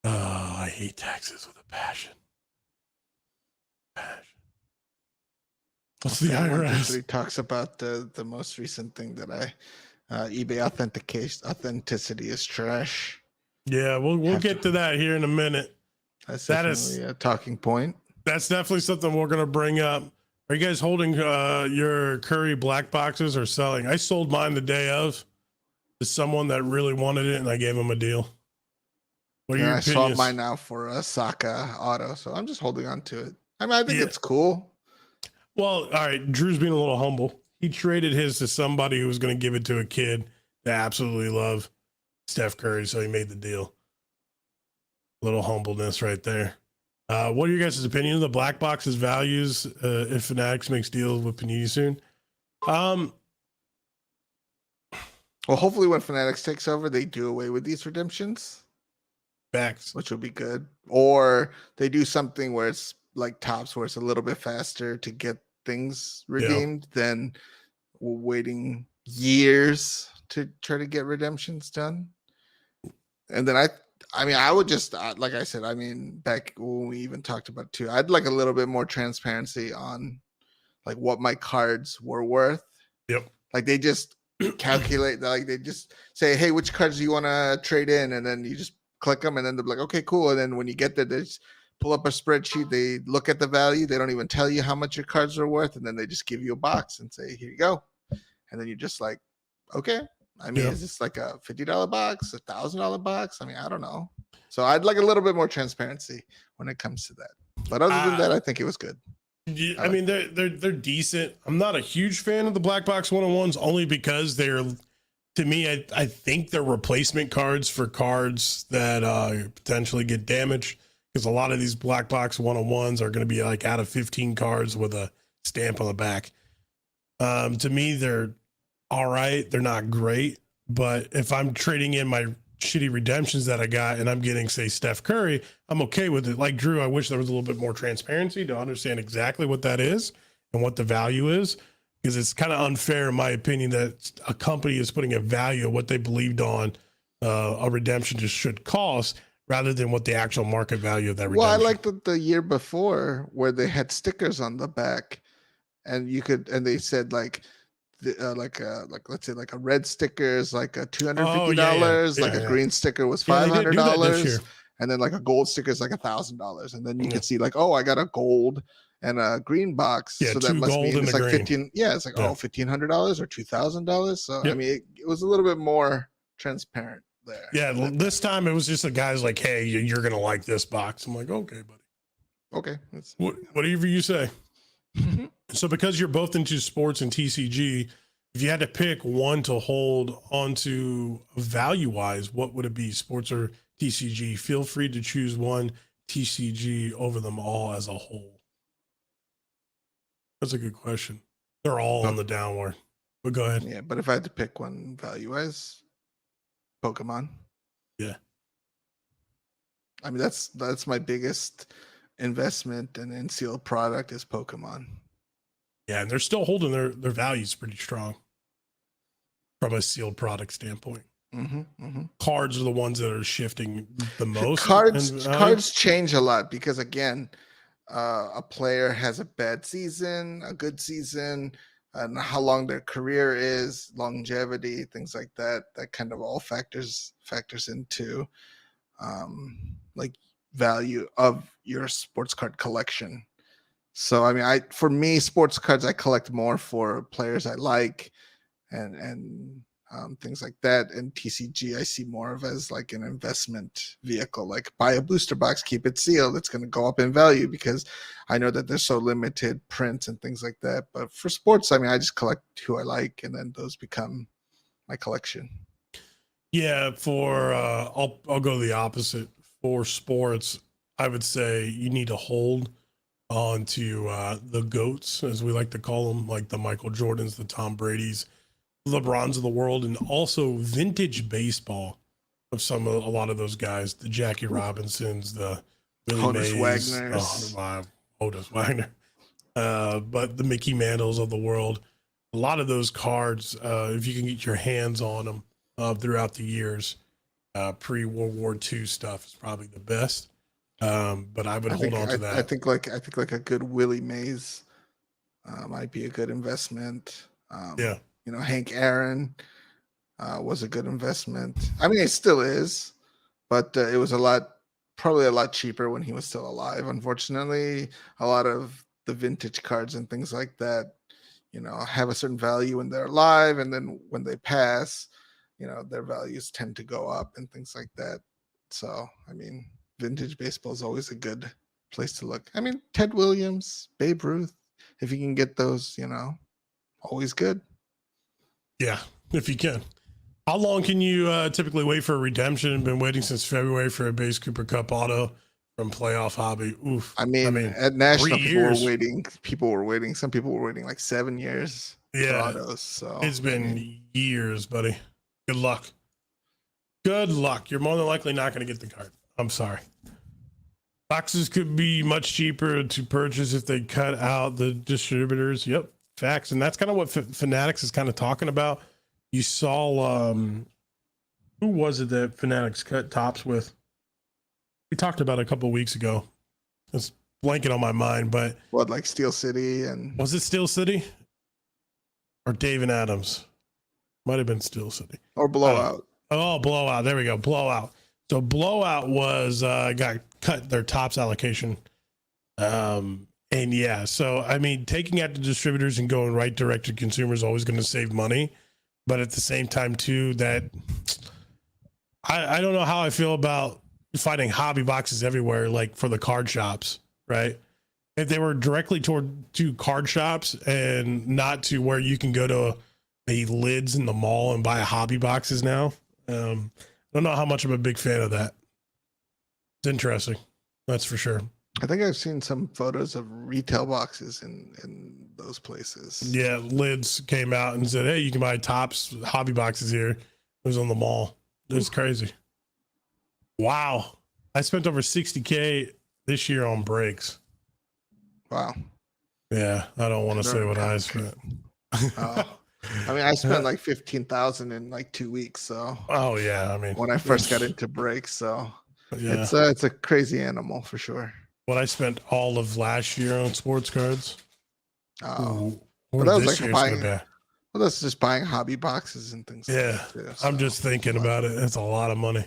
Oh, I hate taxes with a passion. What's the IRS? He talks about the most recent thing that eBay authenticity is trash. Yeah, we'll get to that here in a minute. That's definitely a talking point. That's definitely something we're gonna bring up. Are you guys holding your Curry black boxes or selling? I sold mine the day of to someone that really wanted it, and I gave him a deal. What are your opinions? I sold mine now for a Saka auto, so I'm just holding on to it. I mean, I think it's cool. Well, all right. Drew's being a little humble. He traded his to somebody who was going to give it to a kid that absolutely love Steph Curry, so he made the deal. Little humbleness right there. What are your guys' opinion of the black box's values if Fanatics makes deals with Panini soon? Well, hopefully when Fanatics takes over, they do away with these redemptions. Facts. Which will be good. Or they do something where it's like Tops, where it's a little bit faster to get things redeemed than waiting years to try to get redemptions done. And then I would just, like I said, I mean, back when we even talked about it too, I'd like a little bit more transparency on like what my cards were worth. Yep. Like they just calculate, like they just say, hey, which cards do you want to trade in? And then you just click them and then they're like, okay, cool. And then when you get there, they just pull up a spreadsheet. They look at the value. They don't even tell you how much your cards are worth. And then they just give you a box and say, here you go. And then you're just like, okay. I mean, is this like a $50 box, $1,000 box? I mean, I don't know. So I'd like a little bit more transparency when it comes to that. But other than that, I think it was good. Yeah, I mean, they're decent. I'm not a huge fan of the black box 101s only because they're, to me, I think they're replacement cards for cards that potentially get damaged, because a lot of these black box 101s are going to be like out of 15 cards with a stamp on the back. To me, they're all right. They're not great, but if I'm trading in my shitty redemptions that I got and I'm getting, say, Steph Curry, I'm okay with it. Like Drew, I wish there was a little bit more transparency to understand exactly what that is and what the value is, because it's kind of unfair, in my opinion, that a company is putting a value of what they believed on a redemption just should cost, rather than what the actual market value of that redemption. Well, I liked the year before where they had stickers on the back, and you could, and they said like let's say like a red sticker is like a $250, like a green sticker was $500, and then like a gold sticker is like $1,000, and then you could see like, oh, I got a gold and a green box, so that must mean it's like green. 15. Yeah, it's like $1,500 or $2,000. So I mean, it was a little bit more transparent there. Yeah, this time it was just a guy's like, hey, you're gonna like this box. I'm like, okay, buddy. Okay, whatever you say. So because you're both into sports and TCG, if you had to pick one to hold onto value wise, what would it be, sports or TCG? Feel free to choose one TCG over them all as a whole. That's a good question. They're all on the downward, but go ahead. Yeah, but if I had to pick one value wise, Pokemon. Yeah. I mean, that's my biggest investment in sealed product is Pokemon. Yeah, and they're still holding their values pretty strong from a sealed product standpoint. Cards are the ones that are shifting the most. Cards change a lot because, again, a player has a bad season, a good season, and how long their career is, longevity, things like that. That kind of all factors into like value of your sports card collection. So I mean, for me, sports cards I collect more for players I like, and things like that. And TCG I see more of as like an investment vehicle. Like buy a booster box, keep it sealed. It's going to go up in value because I know that there's so limited prints and things like that. But for sports, I mean, I just collect who I like, and then those become my collection. Yeah, for I'll go the opposite. For sports, I would say you need to hold onto the GOATs, as we like to call them, like the Michael Jordans, the Tom Brady's, LeBrons of the world, and also vintage baseball of a lot of those guys, the Jackie Robinsons, the Willie Honus Mays, Wagner's. Otis Wagner, but the Mickey Mantles of the world. A lot of those cards, if you can get your hands on them throughout the years, pre World War II stuff is probably the best. But I would hold on to that. I think like a good Willie Mays might be a good investment. Yeah. You know, Hank Aaron was a good investment. I mean, it still is, but it was probably a lot cheaper when he was still alive. Unfortunately, a lot of the vintage cards and things like that, you know, have a certain value when they're alive, and then when they pass, you know, their values tend to go up and things like that. So, I mean, vintage baseball is always a good place to look. I mean, Ted Williams, Babe Ruth, if you can get those, you know, always good. Yeah, if you can. How long can you typically wait for a redemption? I've been waiting since February for a base Cooper Cup auto from Playoff Hobby. Oof. I mean at National, 3 people years. were waiting. People were waiting. Some people were waiting like 7 years for Yeah. autos. So It's been years, buddy. Good luck. Good luck. You're more than likely not going to get the card. I'm sorry. Boxes could be much cheaper to purchase if they cut out the distributors. Yep, facts. And that's kind of what Fanatics is kind of talking about. You saw, who was it that Fanatics cut tops with? We talked about it a couple of weeks ago. It's blanking on my mind, but what, like Steel City and was it Steel City or Dave and Adams? Might have been Steel City or Blowout. Oh, Blowout. There we go. Blowout. So Blowout was got cut their tops allocation. And yeah, so I mean, taking out the distributors and going right direct to consumers is always going to save money. But at the same time, too, that I don't know how I feel about finding hobby boxes everywhere, like for the card shops, right? If they were directly to card shops and not to where you can go to the lids in the mall and buy hobby boxes now. I don't know how much I'm a big fan of that. It's interesting. That's for sure. I think I've seen some photos of retail boxes in those places. Yeah, lids came out and said, "Hey, you can buy tops hobby boxes here." It was on the mall. It's crazy. Wow, I spent over $60K this year on breaks. Wow. Yeah, I don't want to say what I spent. I mean, I spent like 15,000 in like 2 weeks. So. Oh yeah, I mean, when I first got into breaks, so yeah, it's a crazy animal for sure. What I spent all of last year on sports cards. Oh, well, that was like buying. Well, that's just buying hobby boxes and things. Yeah, like that too, so. I'm just thinking about it. It's a lot of money.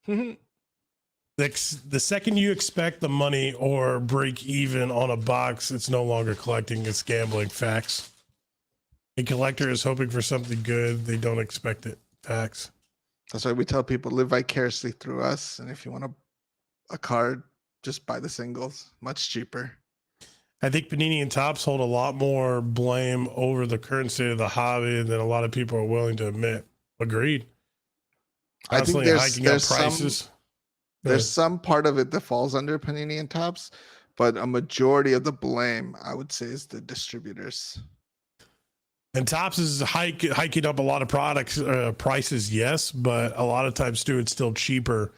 The second you expect the money or break even on a box, it's no longer collecting, it's gambling. Facts. A collector is hoping for something good. They don't expect it. Facts. That's why we tell people live vicariously through us. And if you want a card, just buy the singles, much cheaper. I think Panini and Topps hold a lot more blame over the current state of the hobby than a lot of people are willing to admit. Agreed. Constantly hiking up prices. There's some part of it that falls under Panini and Topps, but a majority of the blame, I would say, is the distributors. And Topps is hiking up a lot of prices, yes, but a lot of times too, it's still cheaper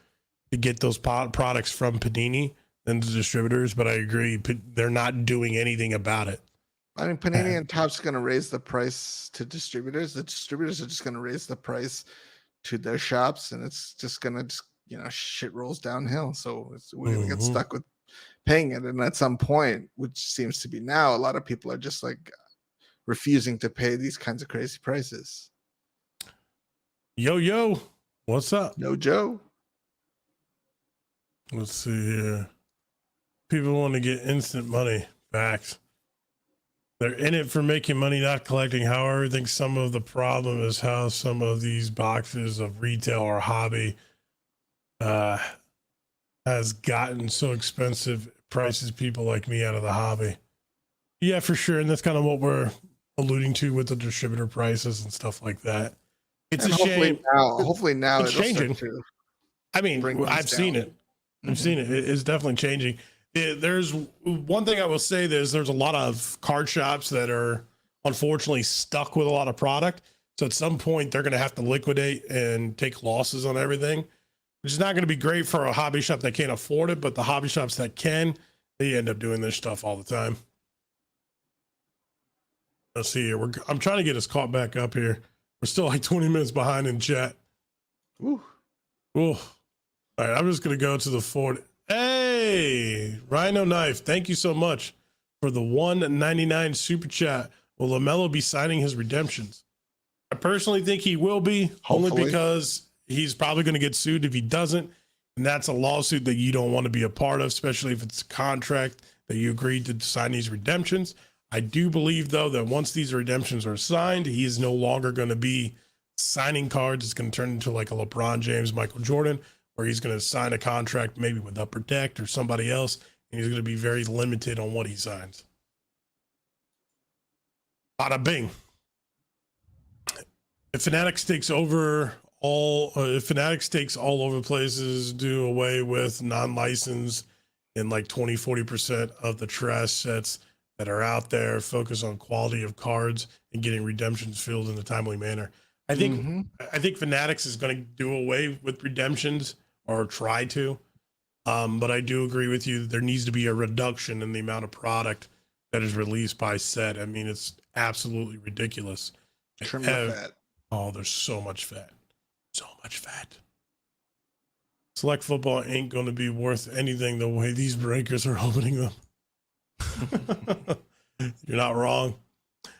to get those products from Panini than the distributors. But I agree, they're not doing anything about it. I mean, Panini and Topps are going to raise the price to distributors. The distributors are just going to raise the price to their shops, and it's just going to shit rolls downhill. So we're going to get stuck with paying it. And at some point, which seems to be now, a lot of people are just like refusing to pay these kinds of crazy prices. Yo, what's up? No Joe. Let's see here. People want to get instant money. Facts. They're in it for making money, not collecting. However, I think some of the problem is how some of these boxes of retail or hobby has gotten so expensive, it prices people like me out of the hobby. Yeah, for sure. And that's kind of what we're alluding to with the distributor prices and stuff like that. It's a shame. Hopefully now it's changing. I mean, I've seen it. I've seen it. It's definitely changing. There's one thing I will say, there's a lot of card shops that are unfortunately stuck with a lot of product. So at some point they're going to have to liquidate and take losses on everything, which is not going to be great for a hobby shop that can't afford it. But the hobby shops that can, they end up doing this stuff all the time. Let's see here. I'm trying to get us caught back up here. We're still like 20 minutes behind in chat. Ooh. Ooh. All right, I'm just going to go to the Ford. Hey, Rhino Knife, thank you so much for the $1.99 super chat. Will Lamelo be signing his redemptions? I personally think he will be, Hopefully. only because he's probably going to get sued if he doesn't. And that's a lawsuit that you don't want to be a part of, especially if it's a contract that you agreed to sign these redemptions. I do believe, though, that once these redemptions are signed, he is no longer going to be signing cards. It's going to turn into like a LeBron James, Michael Jordan, where he's going to sign a contract maybe with Upper Deck or somebody else, and he's going to be very limited on what he signs. Bada bing. If Fanatics takes over all over places, do away with non-licensed in like 20-40% of the trash sets that are out there, focus on quality of cards and getting redemptions filled in a timely manner. I think Fanatics is going to do away with redemptions or try to. But I do agree with you that there needs to be a reduction in the amount of product that is released by set. I mean, it's absolutely ridiculous. Trim the fat. Oh, there's so much fat. So much fat. Select football ain't going to be worth anything the way these breakers are opening them. You're not wrong.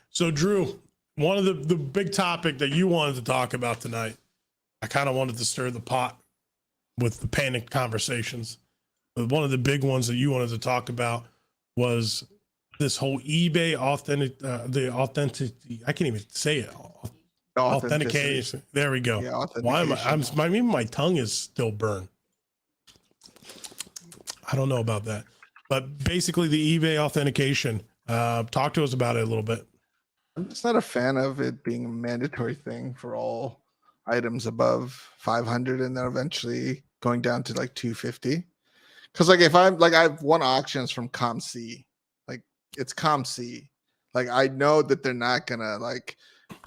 So, Drew, one of the big topic that you wanted to talk about tonight, I kind of wanted to stir the pot with the panic conversations. But one of the big ones that you wanted to talk about was this whole eBay I can't even say it. Authentication. There we go. Yeah, why am even my tongue is still burned. I don't know about that, but basically the eBay authentication. Talk to us about it a little bit. I'm just not a fan of it being a mandatory thing for all items above 500 and then eventually going down to like 250. Because like if I'm like I've won auctions from ComC, like it's ComC. Like I know that they're not gonna like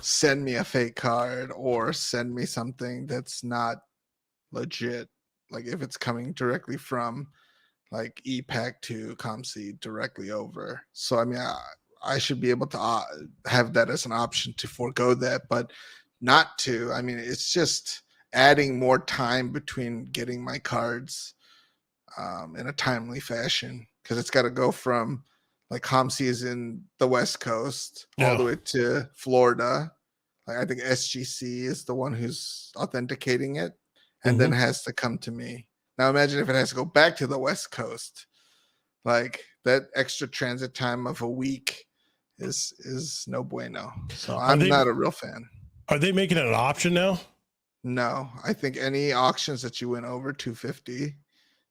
send me a fake card or send me something that's not legit. Like if it's coming directly from like ePack to ComC directly over. So I mean I should be able to have that as an option to forego that, but not to. I mean, it's just adding more time between getting my cards in a timely fashion, because it's got to go from like ComC is in the West Coast all the way to Florida. Like I think SGC is the one who's authenticating it, and then has to come to me. Now imagine if it has to go back to the West Coast. Like that extra transit time of a week is no bueno. So I'm not a real fan. Are they making it an option now? No, I think any auctions that you win over 250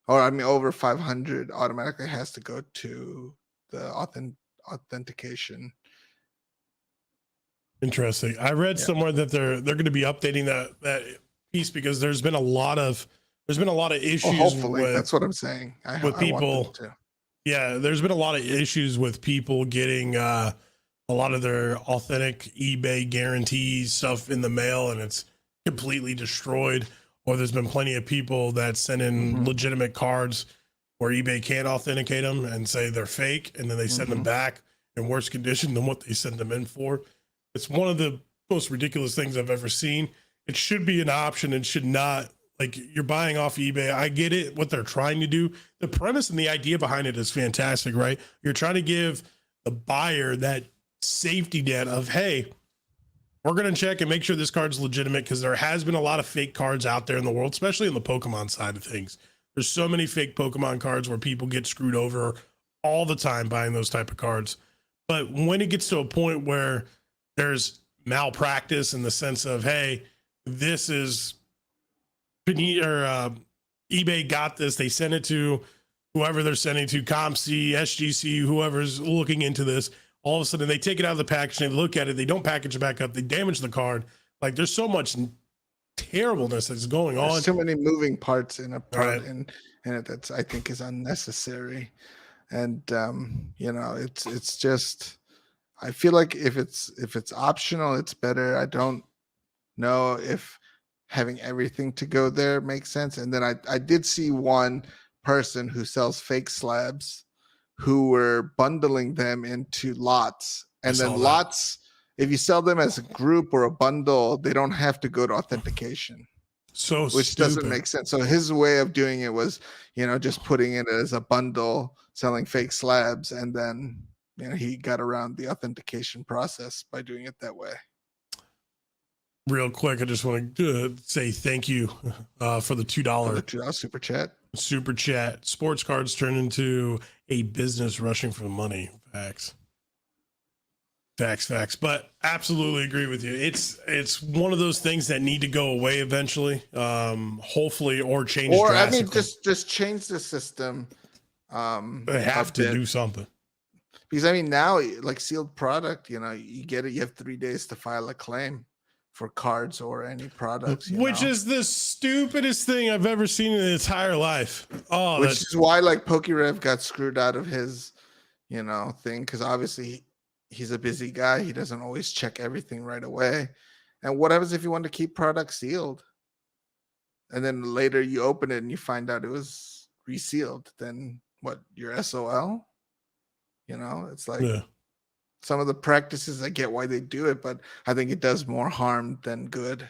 or I mean over 500 automatically has to go to the authentication. Interesting. I read somewhere that they're going to be updating that piece because there's been a lot of issues. Hopefully, that's what I'm saying. With people. Yeah, there's been a lot of issues with people getting a lot of their authentic eBay guarantees stuff in the mail and it's completely destroyed. Or there's been plenty of people that send in legitimate cards where eBay can't authenticate them and say they're fake, and then they send them back in worse condition than what they sent them in for. It's one of the most ridiculous things I've ever seen. It should be an option and should not. Like you're buying off eBay. I get it, what they're trying to do. The premise and the idea behind it is fantastic, right? You're trying to give the buyer that safety net of, hey, we're going to check and make sure this card's legitimate, because there has been a lot of fake cards out there in the world, especially in the Pokemon side of things. There's so many fake Pokemon cards where people get screwed over all the time buying those type of cards. But when it gets to a point where there's malpractice in the sense of, hey, this is eBay got this, they sent it to whoever they're sending to, ComC, SGC, whoever's looking into this, all of a sudden they take it out of the package, they look at it, they don't package it back up, they damage the card. Like there's so much terribleness that's going There's on. too many moving parts in a part Right. in it that's I think is unnecessary. And it's just I feel like if it's optional, it's better. I don't know if having everything to go there makes sense. And then I did see one person who sells fake slabs who were bundling them into lots. I And then saw that. lots, if you sell them as a group or a bundle, they don't have to go to authentication, So which doesn't stupid. make sense. So his way of doing it was, just putting it as a bundle, selling fake slabs, and then he got around the authentication process by doing it that way. Real quick, I just want to say thank you for the $2 For the $2 super chat. super chat. Sports cards turn into a business rushing for money. Facts. But absolutely agree with you. It's one of those things that need to go away eventually. Hopefully, or change Or drastically. just change the system. They have to do something. Because now, like sealed product, you get it. You have 3 days to file a claim for cards or any products, which is the stupidest thing I've ever seen in the entire life. Oh, which is why like PokeRev got screwed out of his, thing, because obviously he's a busy guy. He doesn't always check everything right away. And what happens if you want to keep products sealed, and then later you open it and you find out it was resealed? Then what? Your SOL? It's like. yeah. Some of the practices, I get why they do it, but I think it does more harm than good.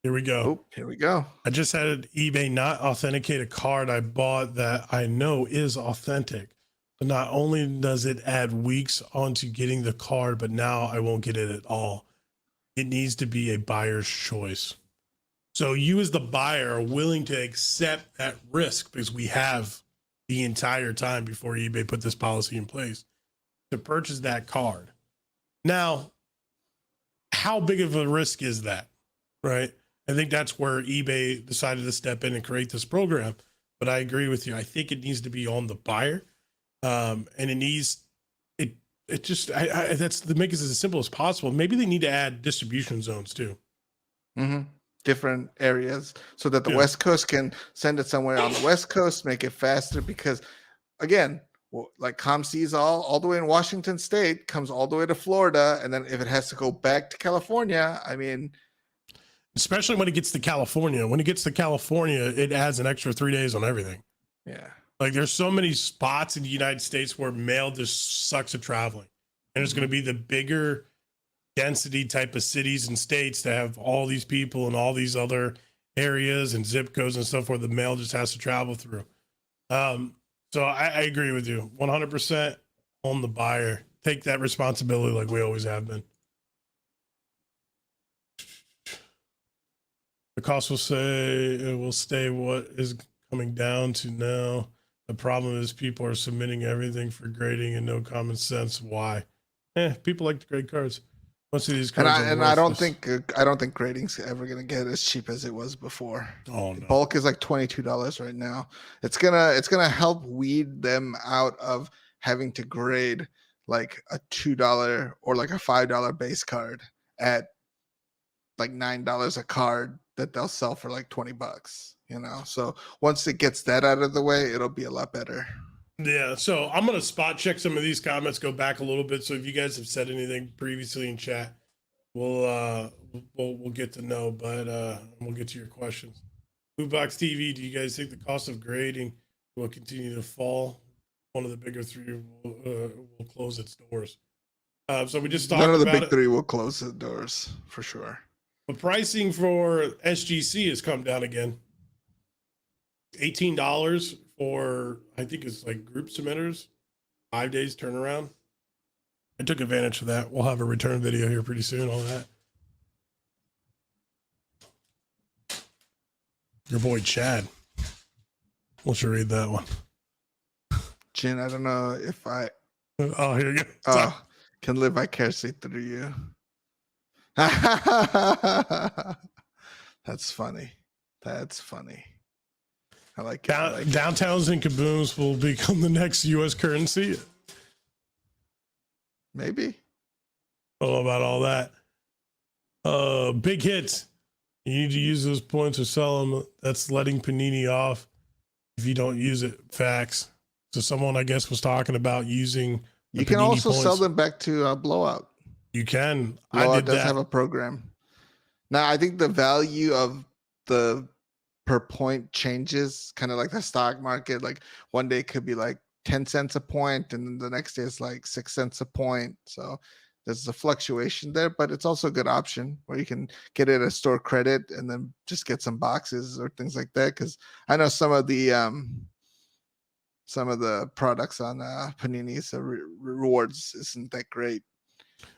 Here we go. Oh, here we go. I just had eBay not authenticate a card I bought that I know is authentic. But not only does it add weeks onto getting the card, but now I won't get it at all. It needs to be a buyer's choice. So you as the buyer are willing to accept that risk, because we have the entire time before eBay put this policy in place to purchase that card. Now, how big of a risk is that, right? I think that's where eBay decided to step in and create this program. But I agree with you. I think it needs to be on the buyer, and it needs it just that's to make it as simple as possible. Maybe they need to add distribution zones too. Mm-hmm. Different areas so that the West Coast can send it somewhere on the West Coast, make it faster. Because again, like ComC's all the way in Washington State, comes all the way to Florida, and then if it has to go back to California, especially when it gets to California. When it gets to California, it adds an extra 3 days on everything. Yeah. Like there's so many spots in the United States where mail just sucks at traveling. And it's going to be the bigger density type of cities and states that have all these people and all these other areas and zip codes and stuff where the mail just has to travel through. So I agree with you 100% on the buyer. Take that responsibility like we always have been. The cost will stay what is coming down to now. The problem is people are submitting everything for grading and no common sense. Why? People like to grade cards. Most of these cards I don't think grading's ever gonna get as cheap as it was before. Oh no. Bulk is like $22 right now. It's gonna help weed them out of having to grade like a $2 or like a $5 base card at like $9 a card that they'll sell for like $20. So once it gets that out of the way, it'll be a lot better. Yeah, so I'm gonna spot check some of these comments, go back a little bit. So if you guys have said anything previously in chat, we'll get to know, but we'll get to your questions. Bootbox TV, do you guys think the cost of grading will continue to fall? One of the bigger three will close its doors. So we just talked about none of the big three will close the doors for sure. The pricing for SGC has come down again. $18 for, I think it's like group submitters, 5 days turnaround. I took advantage of that. We'll have a return video here pretty soon on that. Your boy Chad. We'll should read that one. Jin, I don't know if I here you go. Can live vicariously through you. That's funny. I like it. Downtowns and kabooms will become the next U.S. currency. Maybe. I don't know about all that. Big hits. You need to use those points or sell them. That's letting Panini off if you don't use it. Facts. So someone, I guess, was talking about using the You can Panini also sell points. them back to Blowout. You can. I Blowout did does that. have a program. Now, I think the value of the per point changes, kind of like the stock market. Like one day it could be like 10 cents a point, and then the next day it's like 6 cents a point. So there's a fluctuation there, but it's also a good option where you can get it at store credit and then just get some boxes or things like that. Because I know some of the products on Panini's rewards isn't that great.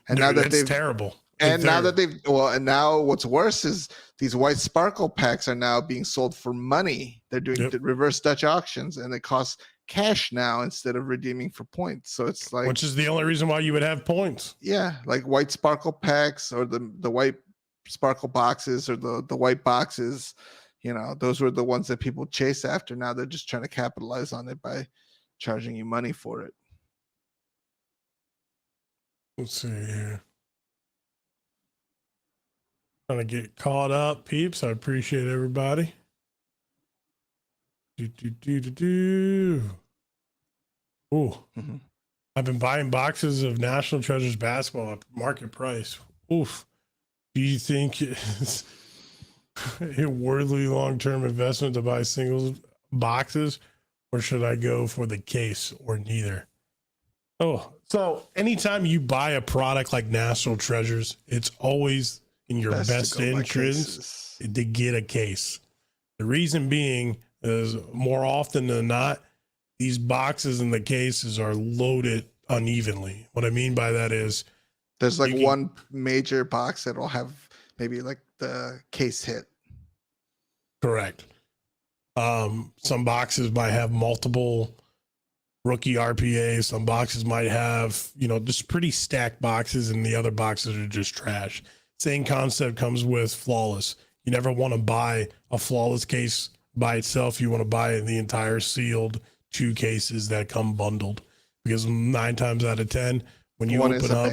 And Dude, now that it's they've terrible. and now that they've and now what's worse is these white sparkle packs are now being sold for money. They're doing reverse Dutch auctions, and it costs cash now instead of redeeming for points. So it's like, which is the only reason why you would have points. Yeah, like white sparkle packs or the white sparkle boxes or the white boxes. You know, those were the ones that people chase after. Now they're just trying to capitalize on it by charging you money for it. Let's see here. Trying to get caught up, peeps. I appreciate everybody. Ooh. Mm-hmm. I've been buying boxes of National Treasures basketball at market price. Oof. Do you think it's a worthy long-term investment to buy singles boxes, or should I go for the case, or neither? Oh, so anytime you buy a product like National Treasures, it's always in your best interest to get a case. The reason being is more often than not, these boxes and the cases are loaded unevenly. What I mean by that is there's like one major box that'll have maybe like the case hit. Correct. Some boxes might have multiple rookie RPAs. Some boxes might have, just pretty stacked boxes, and the other boxes are just trash. Same concept comes with flawless. You never want to buy a flawless case by itself. You want to buy the entire sealed 2 cases that come bundled, because 9 times out of 10, when you open up,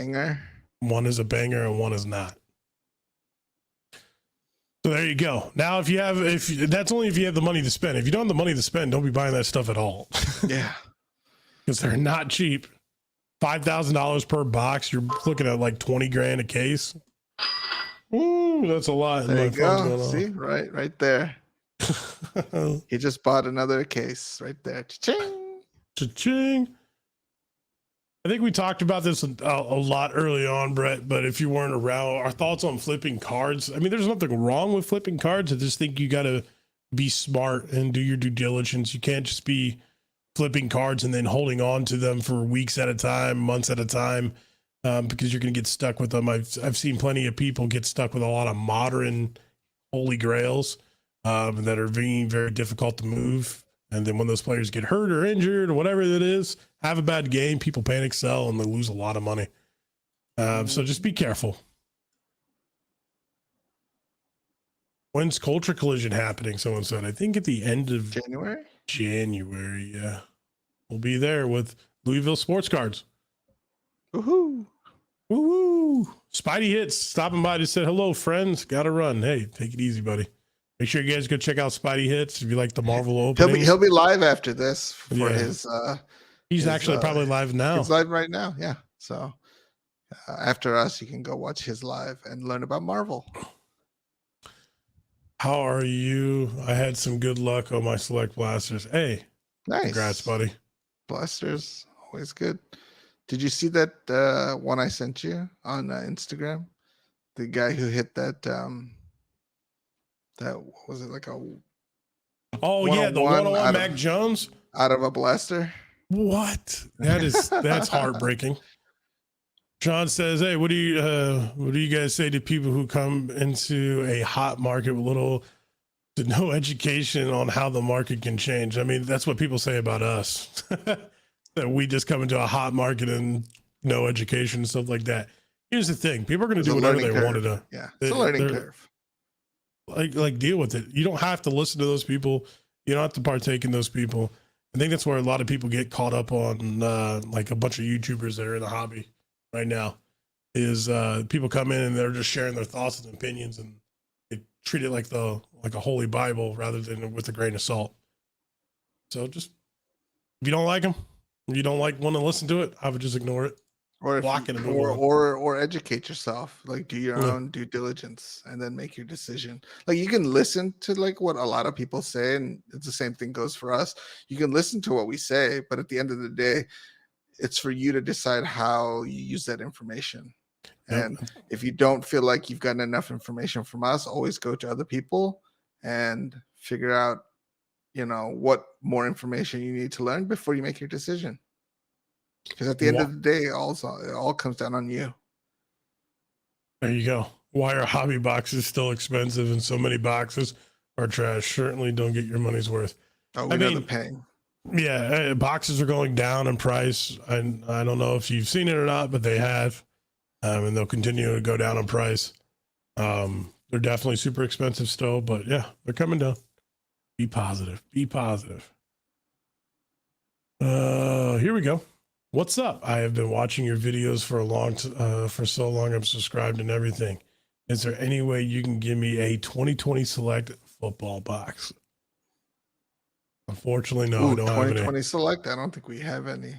one is a banger and one is not. So there you go. Now, if that's only if you have the money to spend. If you don't have the money to spend, don't be buying that stuff at all. Yeah. Because they're not cheap. $5,000 per box. You're looking at like 20 grand a case. Ooh, that's a lot. There you go. See, right there. He just bought another case right there. Cha-ching. Cha-ching. I think we talked about this a lot early on, Brett, but if you weren't around, our thoughts on flipping cards. I mean, there's nothing wrong with flipping cards. I just think you got to be smart and do your due diligence. You can't just be flipping cards and then holding on to them for weeks at a time, months at a time, because you're going to get stuck with them. I've seen plenty of people get stuck with a lot of modern holy grails that are very, very difficult to move. And then when those players get hurt or injured or whatever it is, have a bad game, people panic sell and they lose a lot of money. So just be careful. When's Culture Collision happening? Someone said, I think at the end of January. Yeah. We'll be there with Louisville sports cards. Woohoo. Woo-hoo. Spidey Hits stopping by to say hello, friends. Gotta run. Hey, take it easy, buddy. Make sure you guys go check out Spidey Hits if you like the Marvel openings. He'll be live after this for his. He's actually probably live now. He's live right now. Yeah. So after us, you can go watch his live and learn about Marvel. How are you? I had some good luck on my select blasters. Hey, nice. Congrats, buddy. Blasters, always good. Did you see that one I sent you on Instagram? The guy who hit that. That was it like a. Oh yeah, the 101 Mac Jones out of a blaster. What? That's heartbreaking. Sean says, "Hey, what do you guys say to people who come into a hot market with little to no education on how the market can change?" I mean, that's what people say about us. That we just come into a hot market and no education and stuff like that. Here's the thing: people are going to do whatever they want to do. Yeah, it's a learning curve. Like deal with it. You don't have to listen to those people. You don't have to partake in those people. I think that's where a lot of people get caught up on, like a bunch of YouTubers that are in the hobby. Right now is people come in and they're just sharing their thoughts and opinions, and they treat it like a holy Bible rather than with a grain of salt. So just if you don't like them, if you don't want to listen to it, I would just ignore it, Or if block you, it, and move on. or educate yourself, like do your Yeah. own due diligence and then make your decision. Like you can listen to like what a lot of people say, and it's the same thing goes for us. You can listen to what we say, but at the end of the day, it's for you to decide how you use that information. Yep. And if you don't feel like you've gotten enough information from us, always go to other people and figure out, what more information you need to learn before you make your decision. Because at the end of the day, it all comes down on you. There you go. Why are hobby boxes still expensive and so many boxes are trash? Certainly don't get your money's worth. Oh, we know the pain. Yeah, boxes are going down in price. I don't know if you've seen it or not, but they have, and they'll continue to go down in price. They're definitely super expensive still, but yeah, they're coming down. Be positive. Be positive. Here we go. What's up? I have been watching your videos for so long. I'm subscribed and everything. Is there any way you can give me a 2020 select football box? Unfortunately, no. Ooh, I don't have any. 2020 select. I don't think we have any.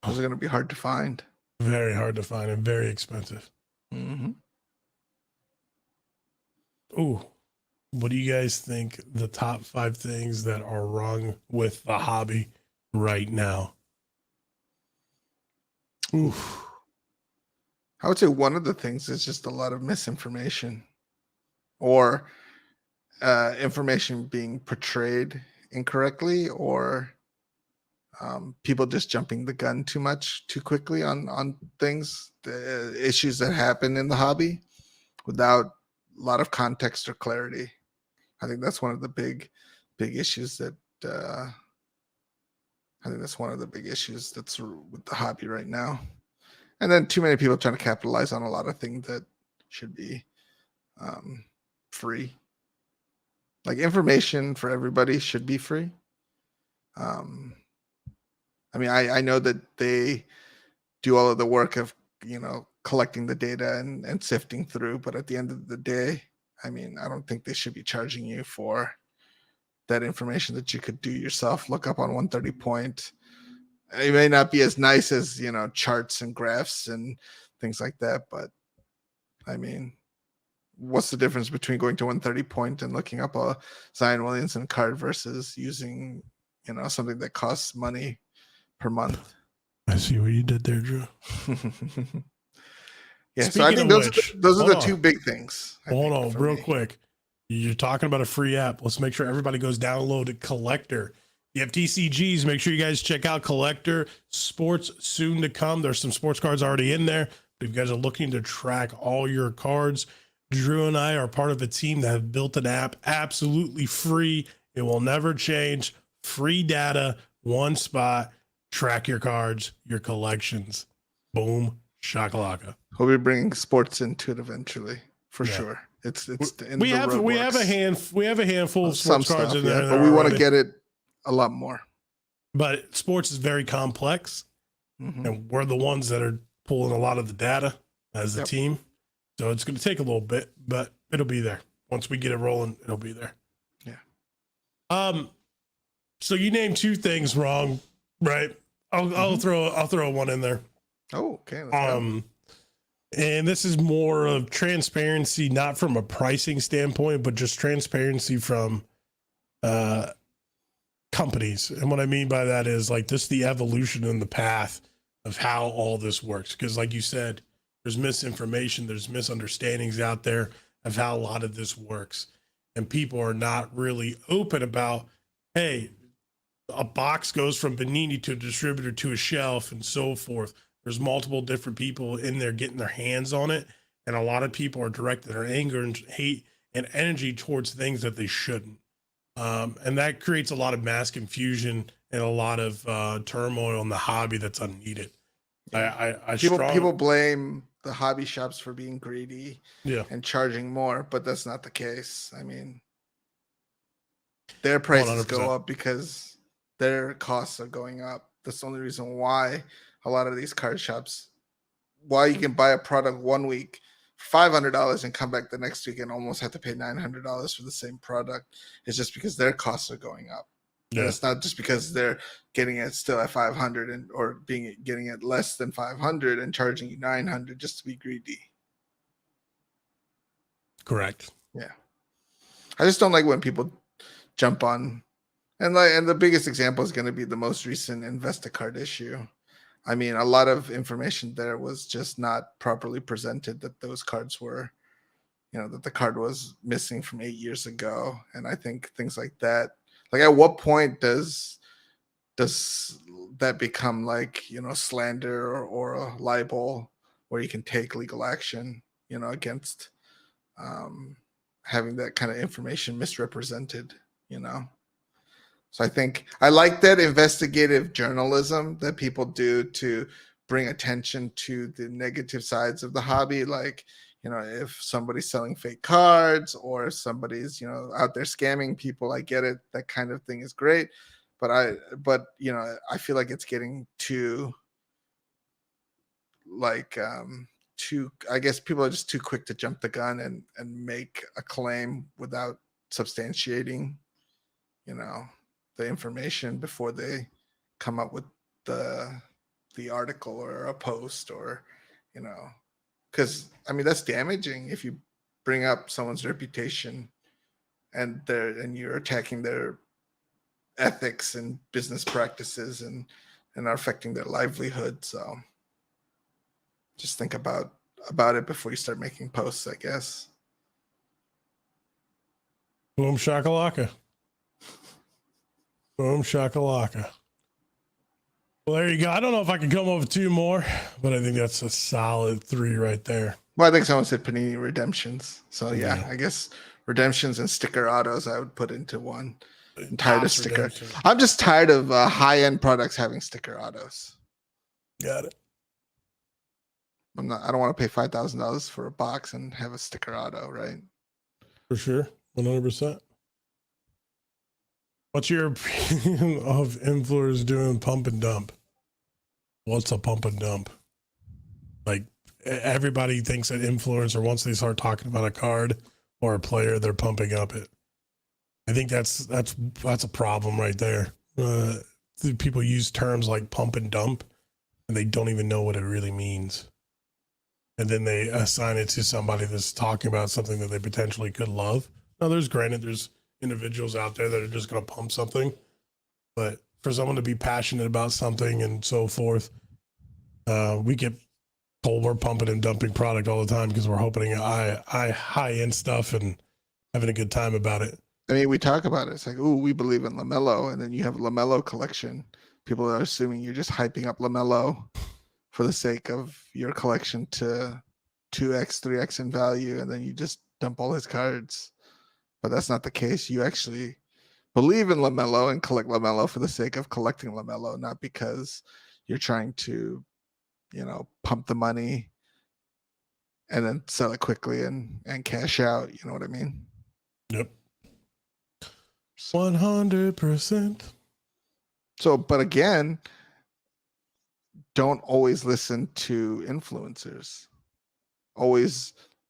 Those are going to be hard to find. Very hard to find and very expensive. Mm-hmm. Ooh, what do you guys think the top 5 things that are wrong with the hobby right now? Oof. I would say one of the things is just a lot of misinformation or information being portrayed incorrectly, or people just jumping the gun too quickly on things, the issues that happen in the hobby without a lot of context or clarity. I think that's one of the big issues that that's with the hobby right now. And then too many people trying to capitalize on a lot of things that should be free. Like information for everybody should be free. I mean, I know that they do all of the work of, collecting the data and sifting through, but at the end of the day, I mean, I don't think they should be charging you for that information that you could do yourself, look up on 130 point. It may not be as nice as, charts and graphs and things like that, but I mean, what's the difference between going to 130 point and looking up a Zion Williamson card versus using, something that costs money per month? I see what you did there, Drew. Yeah, so I think those are the 2 big things. Hold on, real quick. You're talking about a free app. Let's make sure everybody goes download Collector. You have TCGs. Make sure you guys check out Collector. Sports soon to come. There's some sports cards already in there. But if you guys are looking to track all your cards, Drew and I are part of a team that have built an app absolutely free. It will never change. Free data, one spot. Track your cards, your collections. Boom, shakalaka. We'll be bringing sports into it eventually, for sure. We have a handful of sports cards in there, but we want to get it a lot more. But sports is very complex, and we're the ones that are pulling a lot of the data as a team. So it's going to take a little bit, but it'll be there. Once we get it rolling, it'll be there. Yeah. So you named 2 things wrong, right? I'll throw one in there. Oh, okay. Let's go. And this is more of transparency, not from a pricing standpoint, but just transparency from companies. And what I mean by that is like this, the evolution and the path of how all this works. Because like you said, there's misinformation, there's misunderstandings out there of how a lot of this works. And people are not really open about, hey, a box goes from Panini to a distributor to a shelf and so forth. There's multiple different people in there getting their hands on it. And a lot of people are directing their anger and hate and energy towards things that they shouldn't. And that creates a lot of mass confusion and a lot of turmoil in the hobby that's unneeded. People blame the hobby shops for being greedy and charging more, but that's not the case. I mean, their prices 100%. Go up because their costs are going up. That's the only reason why a lot of these card shops, why you can buy a product 1 week $500 and come back the next week and almost have to pay $900 for the same product. It's just because their costs are going up. Yeah. And it's not just because they're getting it still at 500 or getting it less than 500 and charging you 900 just to be greedy. Correct. Yeah. I just don't like when people jump on, and the biggest example is going to be the most recent Investacard issue. I mean, a lot of information there was just not properly presented, that those cards were, that the card was missing from 8 years ago. And I think things like that, like at what point does that become like, slander or a libel where you can take legal action, against having that kind of information misrepresented, So I think I like that investigative journalism that people do to bring attention to the negative sides of the hobby. Like, if somebody's selling fake cards or if somebody's, out there scamming people, I get it. That kind of thing is great. But I feel like it's getting too, like, I guess people are just too quick to jump the gun and make a claim without substantiating, the information before they come up with the article or a post, or, because I mean, that's damaging if you bring up someone's reputation and you're attacking their ethics and business practices and are affecting their livelihood. So just think about it before you start making posts, I guess. Boom shakalaka. Boom shakalaka. Well, there you go. I don't know if I can come up with 2 more, but I think that's a solid 3 right there. Well, I think someone said Panini redemptions. So yeah, I guess redemptions and sticker autos I would put into one. I'm tired of sticker. I'm just tired of high-end products having sticker autos. Got it. I don't want to pay $5,000 for a box and have a sticker auto, right? For sure. 100%. What's your opinion of influencers doing pump and dump? What's a pump and dump? Like, everybody thinks that influencer, once they start talking about a card or a player, they're pumping up it. I think that's a problem right there. People use terms like pump and dump, and they don't even know what it really means. And then they assign it to somebody that's talking about something that they potentially could love. Now, there's individuals out there that are just going to pump something, but for someone to be passionate about something and so forth, we get told we're pumping and dumping product all the time because we're hoping high-end stuff and having a good time about it. I mean, we talk about it. It's like, ooh, we believe in Lamelo, and then you have a Lamelo collection. People are assuming you're just hyping up Lamelo for the sake of your collection to 2x, 3x in value, and then you just dump all his cards. But that's not the case. You actually believe in Lamelo and collect Lamelo for the sake of collecting Lamelo, not because you're trying to, pump the money and then sell it quickly and cash out. You know what I mean? Yep. 100%. So, but again, don't always listen to influencers.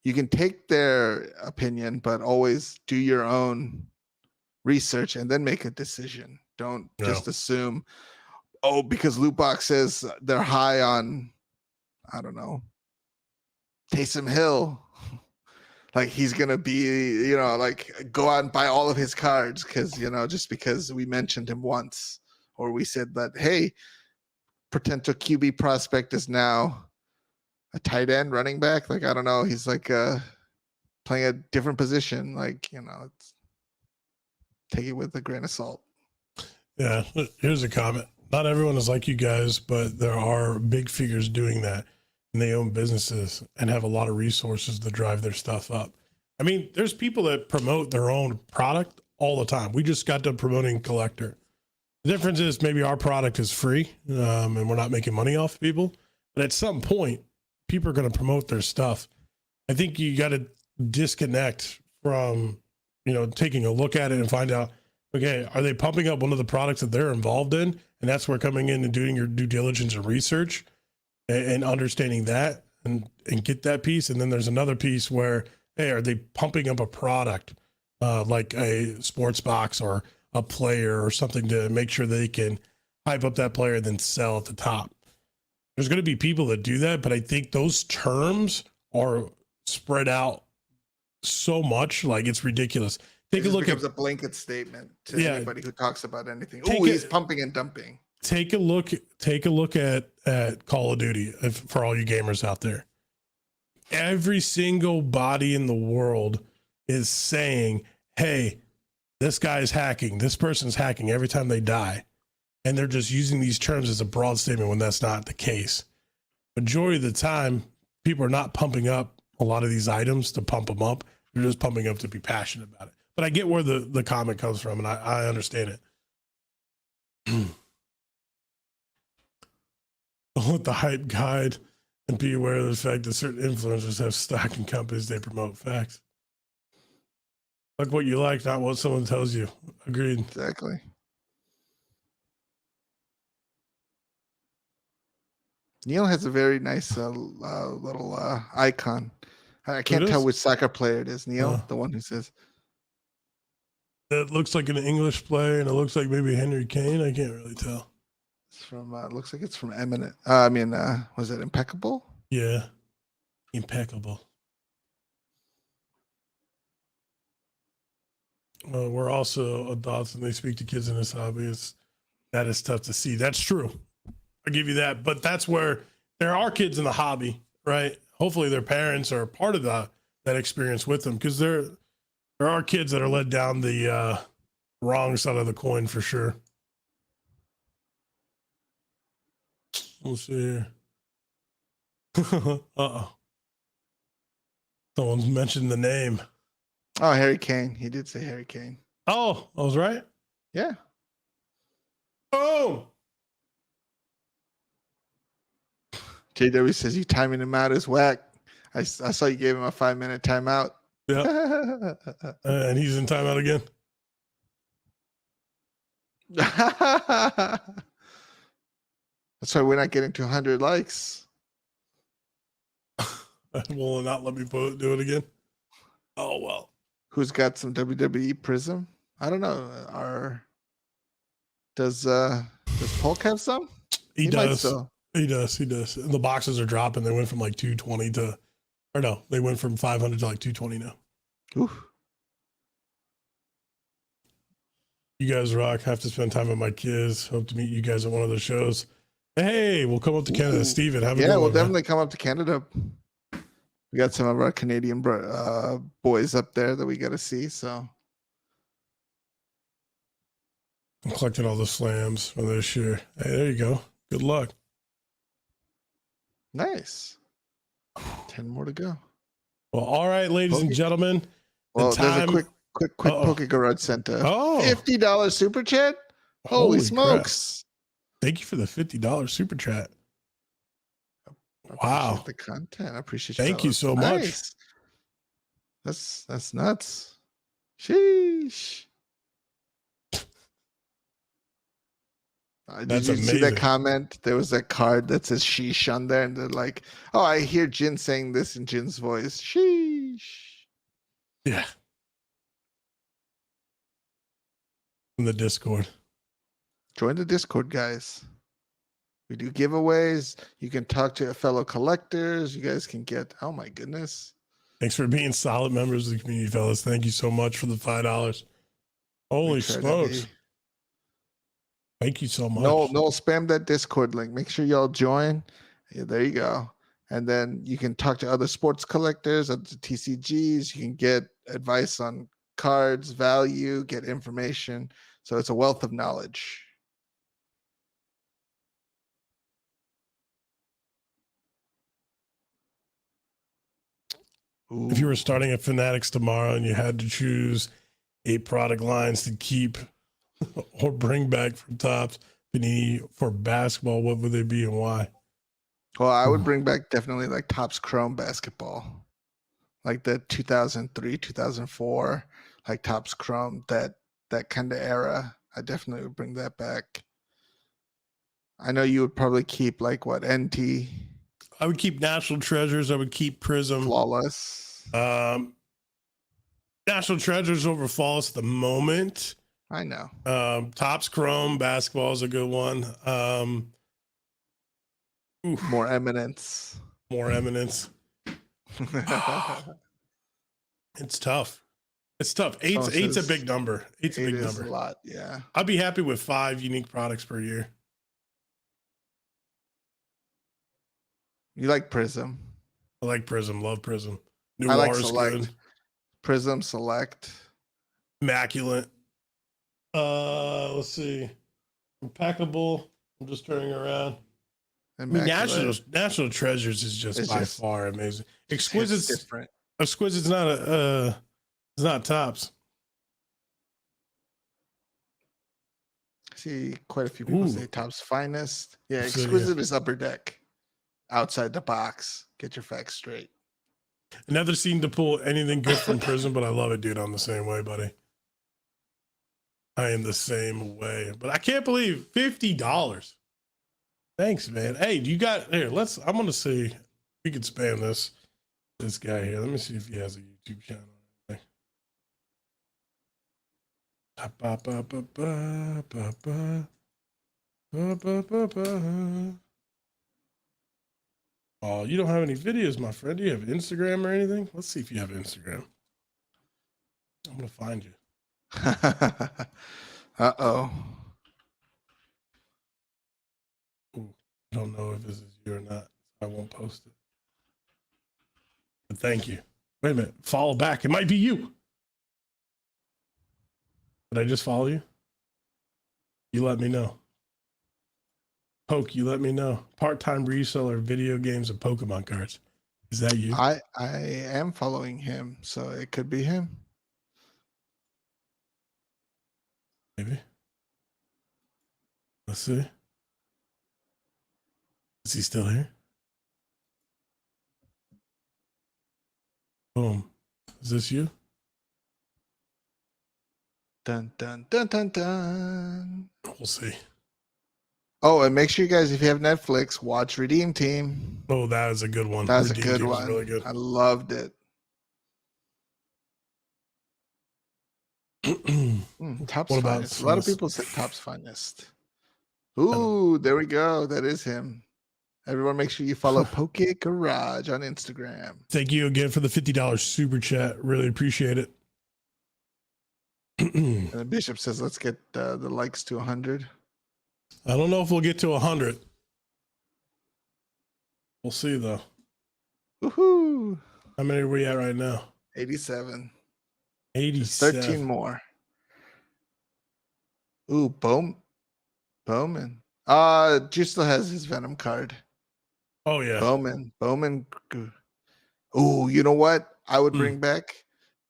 You can take their opinion, but always do your own research and then make a decision. Don't just assume, because Lootbox says they're high on, I don't know, Taysom Hill. Like he's going to be, like go out and buy all of his cards because, just because we mentioned him once, or we said that, hey, potential QB prospect is now a tight end running back. Like, I don't know. He's like playing a different position. Like, take it with a grain of salt. Yeah. Here's a comment. Not everyone is like you guys, but there are big figures doing that. And they own businesses and have a lot of resources to drive their stuff up. I mean, there's people that promote their own product all the time. We just got done promoting Collector. The difference is maybe our product is free and we're not making money off people. But at some point, people are going to promote their stuff. I think you got to disconnect from, taking a look at it and find out, okay, are they pumping up one of the products that they're involved in? And that's where coming in and doing your due diligence and research and understanding that. and get that piece. And then there's another piece where, hey, are they pumping up a product like a sports box or a player or something to make sure they can hype up that player and then sell at the top? There's going to be people that do that, but I think those terms are spread out so much, like it's ridiculous. Take a look at a blanket statement to anybody who talks about anything. Oh, he's pumping and dumping. Take a look at Call of Duty for all you gamers out there. Every single body in the world is saying, hey, this guy's hacking, this person's hacking every time they die. And they're just using these terms as a broad statement when that's not the case. Majority of the time, people are not pumping up a lot of these items to pump them up. They're just pumping up to be passionate about it. But I get where the comment comes from, and I understand it. Don't let the hype guide and be aware of the fact that certain influencers have stock in companies they promote. Facts. Like what you like, not what someone tells you. Agreed. Exactly. Neil has a very nice little icon. I can't tell which soccer player it is. Neil, the one who says. It looks like an English player, and it looks like maybe Henry Kane. I can't really tell. It's from. Looks like it's from Eminent. Was it Impeccable? Yeah, Impeccable. We're also adults, and they speak to kids in this hobby. That is tough to see. That's true. I'll give you that. But that's where there are kids in the hobby, right? Hopefully their parents are part of that experience with them, because there are kids that are led down the wrong side of the coin for sure. We'll see here. Uh-oh. Someone's mentioned the name. Oh, Harry Kane. He did say Harry Kane. Oh, I was right? Yeah. Oh! JW says you timing him out is whack. I saw you gave him a 5-minute timeout. Yeah. And he's in timeout again. That's why we're not getting to 100 likes. Will it not let me do it again? Oh, well. Who's got some WWE Prism? I don't know. Does Polk have some? He does. He does. The boxes are dropping. They went from like 220 to, or no, they went from 500 to like 220 now. Oof. You guys rock. Have to spend time with my kids. Hope to meet you guys at one of the shows. Hey, we'll come up to Canada. Steven, have a good one. Yeah, we'll definitely come up to Canada. We got some of our Canadian boys up there that we got to see. So I'm collecting all the slams for this year. Hey, there you go. Good luck. Nice. 10 more to go. Well, all right, ladies and gentlemen. Well, there's a quick Poke Garage sent a $50 super chat. Holy smokes. Crap. Thank you for the $50 super chat. Wow. The content. I appreciate you. Thank you so much. That's nuts. Sheesh. Did you see that comment? There was that card that says sheesh on there, and they're like, oh, I hear Jin saying this in Jin's voice. Sheesh. Yeah. In the Discord. Join the Discord, guys. We do giveaways. You can talk to fellow collectors. You guys can get, oh my goodness. Thanks for being solid members of the community, fellas. Thank you so much for the $5. Holy smokes. Thank you so much. No, spam that Discord link. Make sure y'all join. Yeah, there you go. And then you can talk to other sports collectors, other TCGs. You can get advice on cards, value, get information. So it's a wealth of knowledge. Ooh. If you were starting at Fanatics tomorrow and you had to choose 8 product lines to keep or bring back from Topps Panini for basketball, what would they be and why? Well, I would bring back definitely like Topps Chrome basketball, like the 2003, 2004, like Topps Chrome, that kind of era. I definitely would bring that back. I know you would probably keep like what, NT? I would keep National Treasures. I would keep Prism. Flawless. National Treasures over Flawless at the moment. I know. Topps Chrome basketball is a good one. More eminence. More eminence. It's tough. It's tough. Eight's a big number. Eight's a big number. A lot, yeah. I'd be happy with 5 unique products per year. You like Prism? I like Prism. Love Prism. I like Noir's Select. good. Prism Select. Immaculate. Let's see. Impeccable. I'm just turning around. I mean, National Treasures is just by far amazing. Exquisite's different. Exquisite's not it's not Topps. See quite a few people say Topps Finest. Yeah, Exquisite is Upper Deck. Outside the box. Get your facts straight. I never seen to pull anything good from Prism, but I love it, dude. I'm the same way, buddy. I am the same way. But I can't believe $50. Thanks, man. Hey, you got here? I'm gonna see if we can spam this guy here. Let me see if he has a YouTube channel. Oh, you don't have any videos, my friend. Do you have Instagram or anything? Let's see if you have Instagram. I'm gonna find you. Uh-oh. I don't know if this is you or not. I won't post it. But thank you. Wait a minute. Follow back. It might be you. Did I just follow you? You let me know. Poke, you let me know. Part-time reseller, video games, and Pokemon cards. Is that you? I am following him, so it could be him. Maybe. Let's see. Is he still here? Boom. Is this you? Dun, dun, dun, dun, dun. We'll see. Oh, and make sure you guys, if you have Netflix, watch Redeem Team. Oh, that is a good one. That's a good one. Really good. I loved it. Topps Finest. A lot of people say Topps Finest. Ooh, there we go. That is him. Everyone, make sure you follow Poke Garage on Instagram. Thank you again for the $50 super chat. Really appreciate it. And the Bishop says, let's get the likes to 100. I don't know if we'll get to 100. We'll see, though. Woohoo! How many are we at right now? 87. 87. 13 more. Ooh, Bowman. Juice still has his Venom card. Oh, yeah. Bowman. Ooh, you know what? I would bring back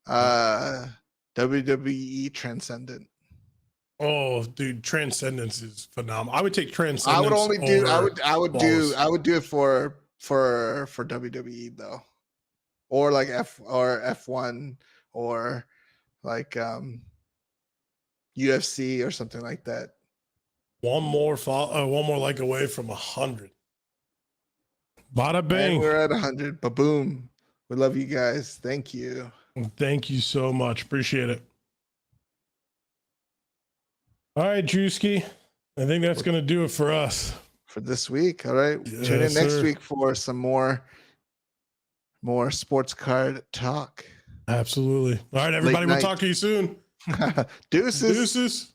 WWE Transcendent. Oh, dude, Transcendence is phenomenal. I would take Transcendence. I would only do. I would do it for WWE though, or like F1 or like UFC or something like that. One more like away from 100. Bada bing. And we're at 100. Ba-boom. We love you guys. Thank you. Thank you so much. Appreciate it. All right, Drewski. I think that's going to do it for us. For this week. All right. Yes, Tune in next week for some more sports card talk. Absolutely. All right, everybody. We'll talk to you soon. Deuces. Deuces.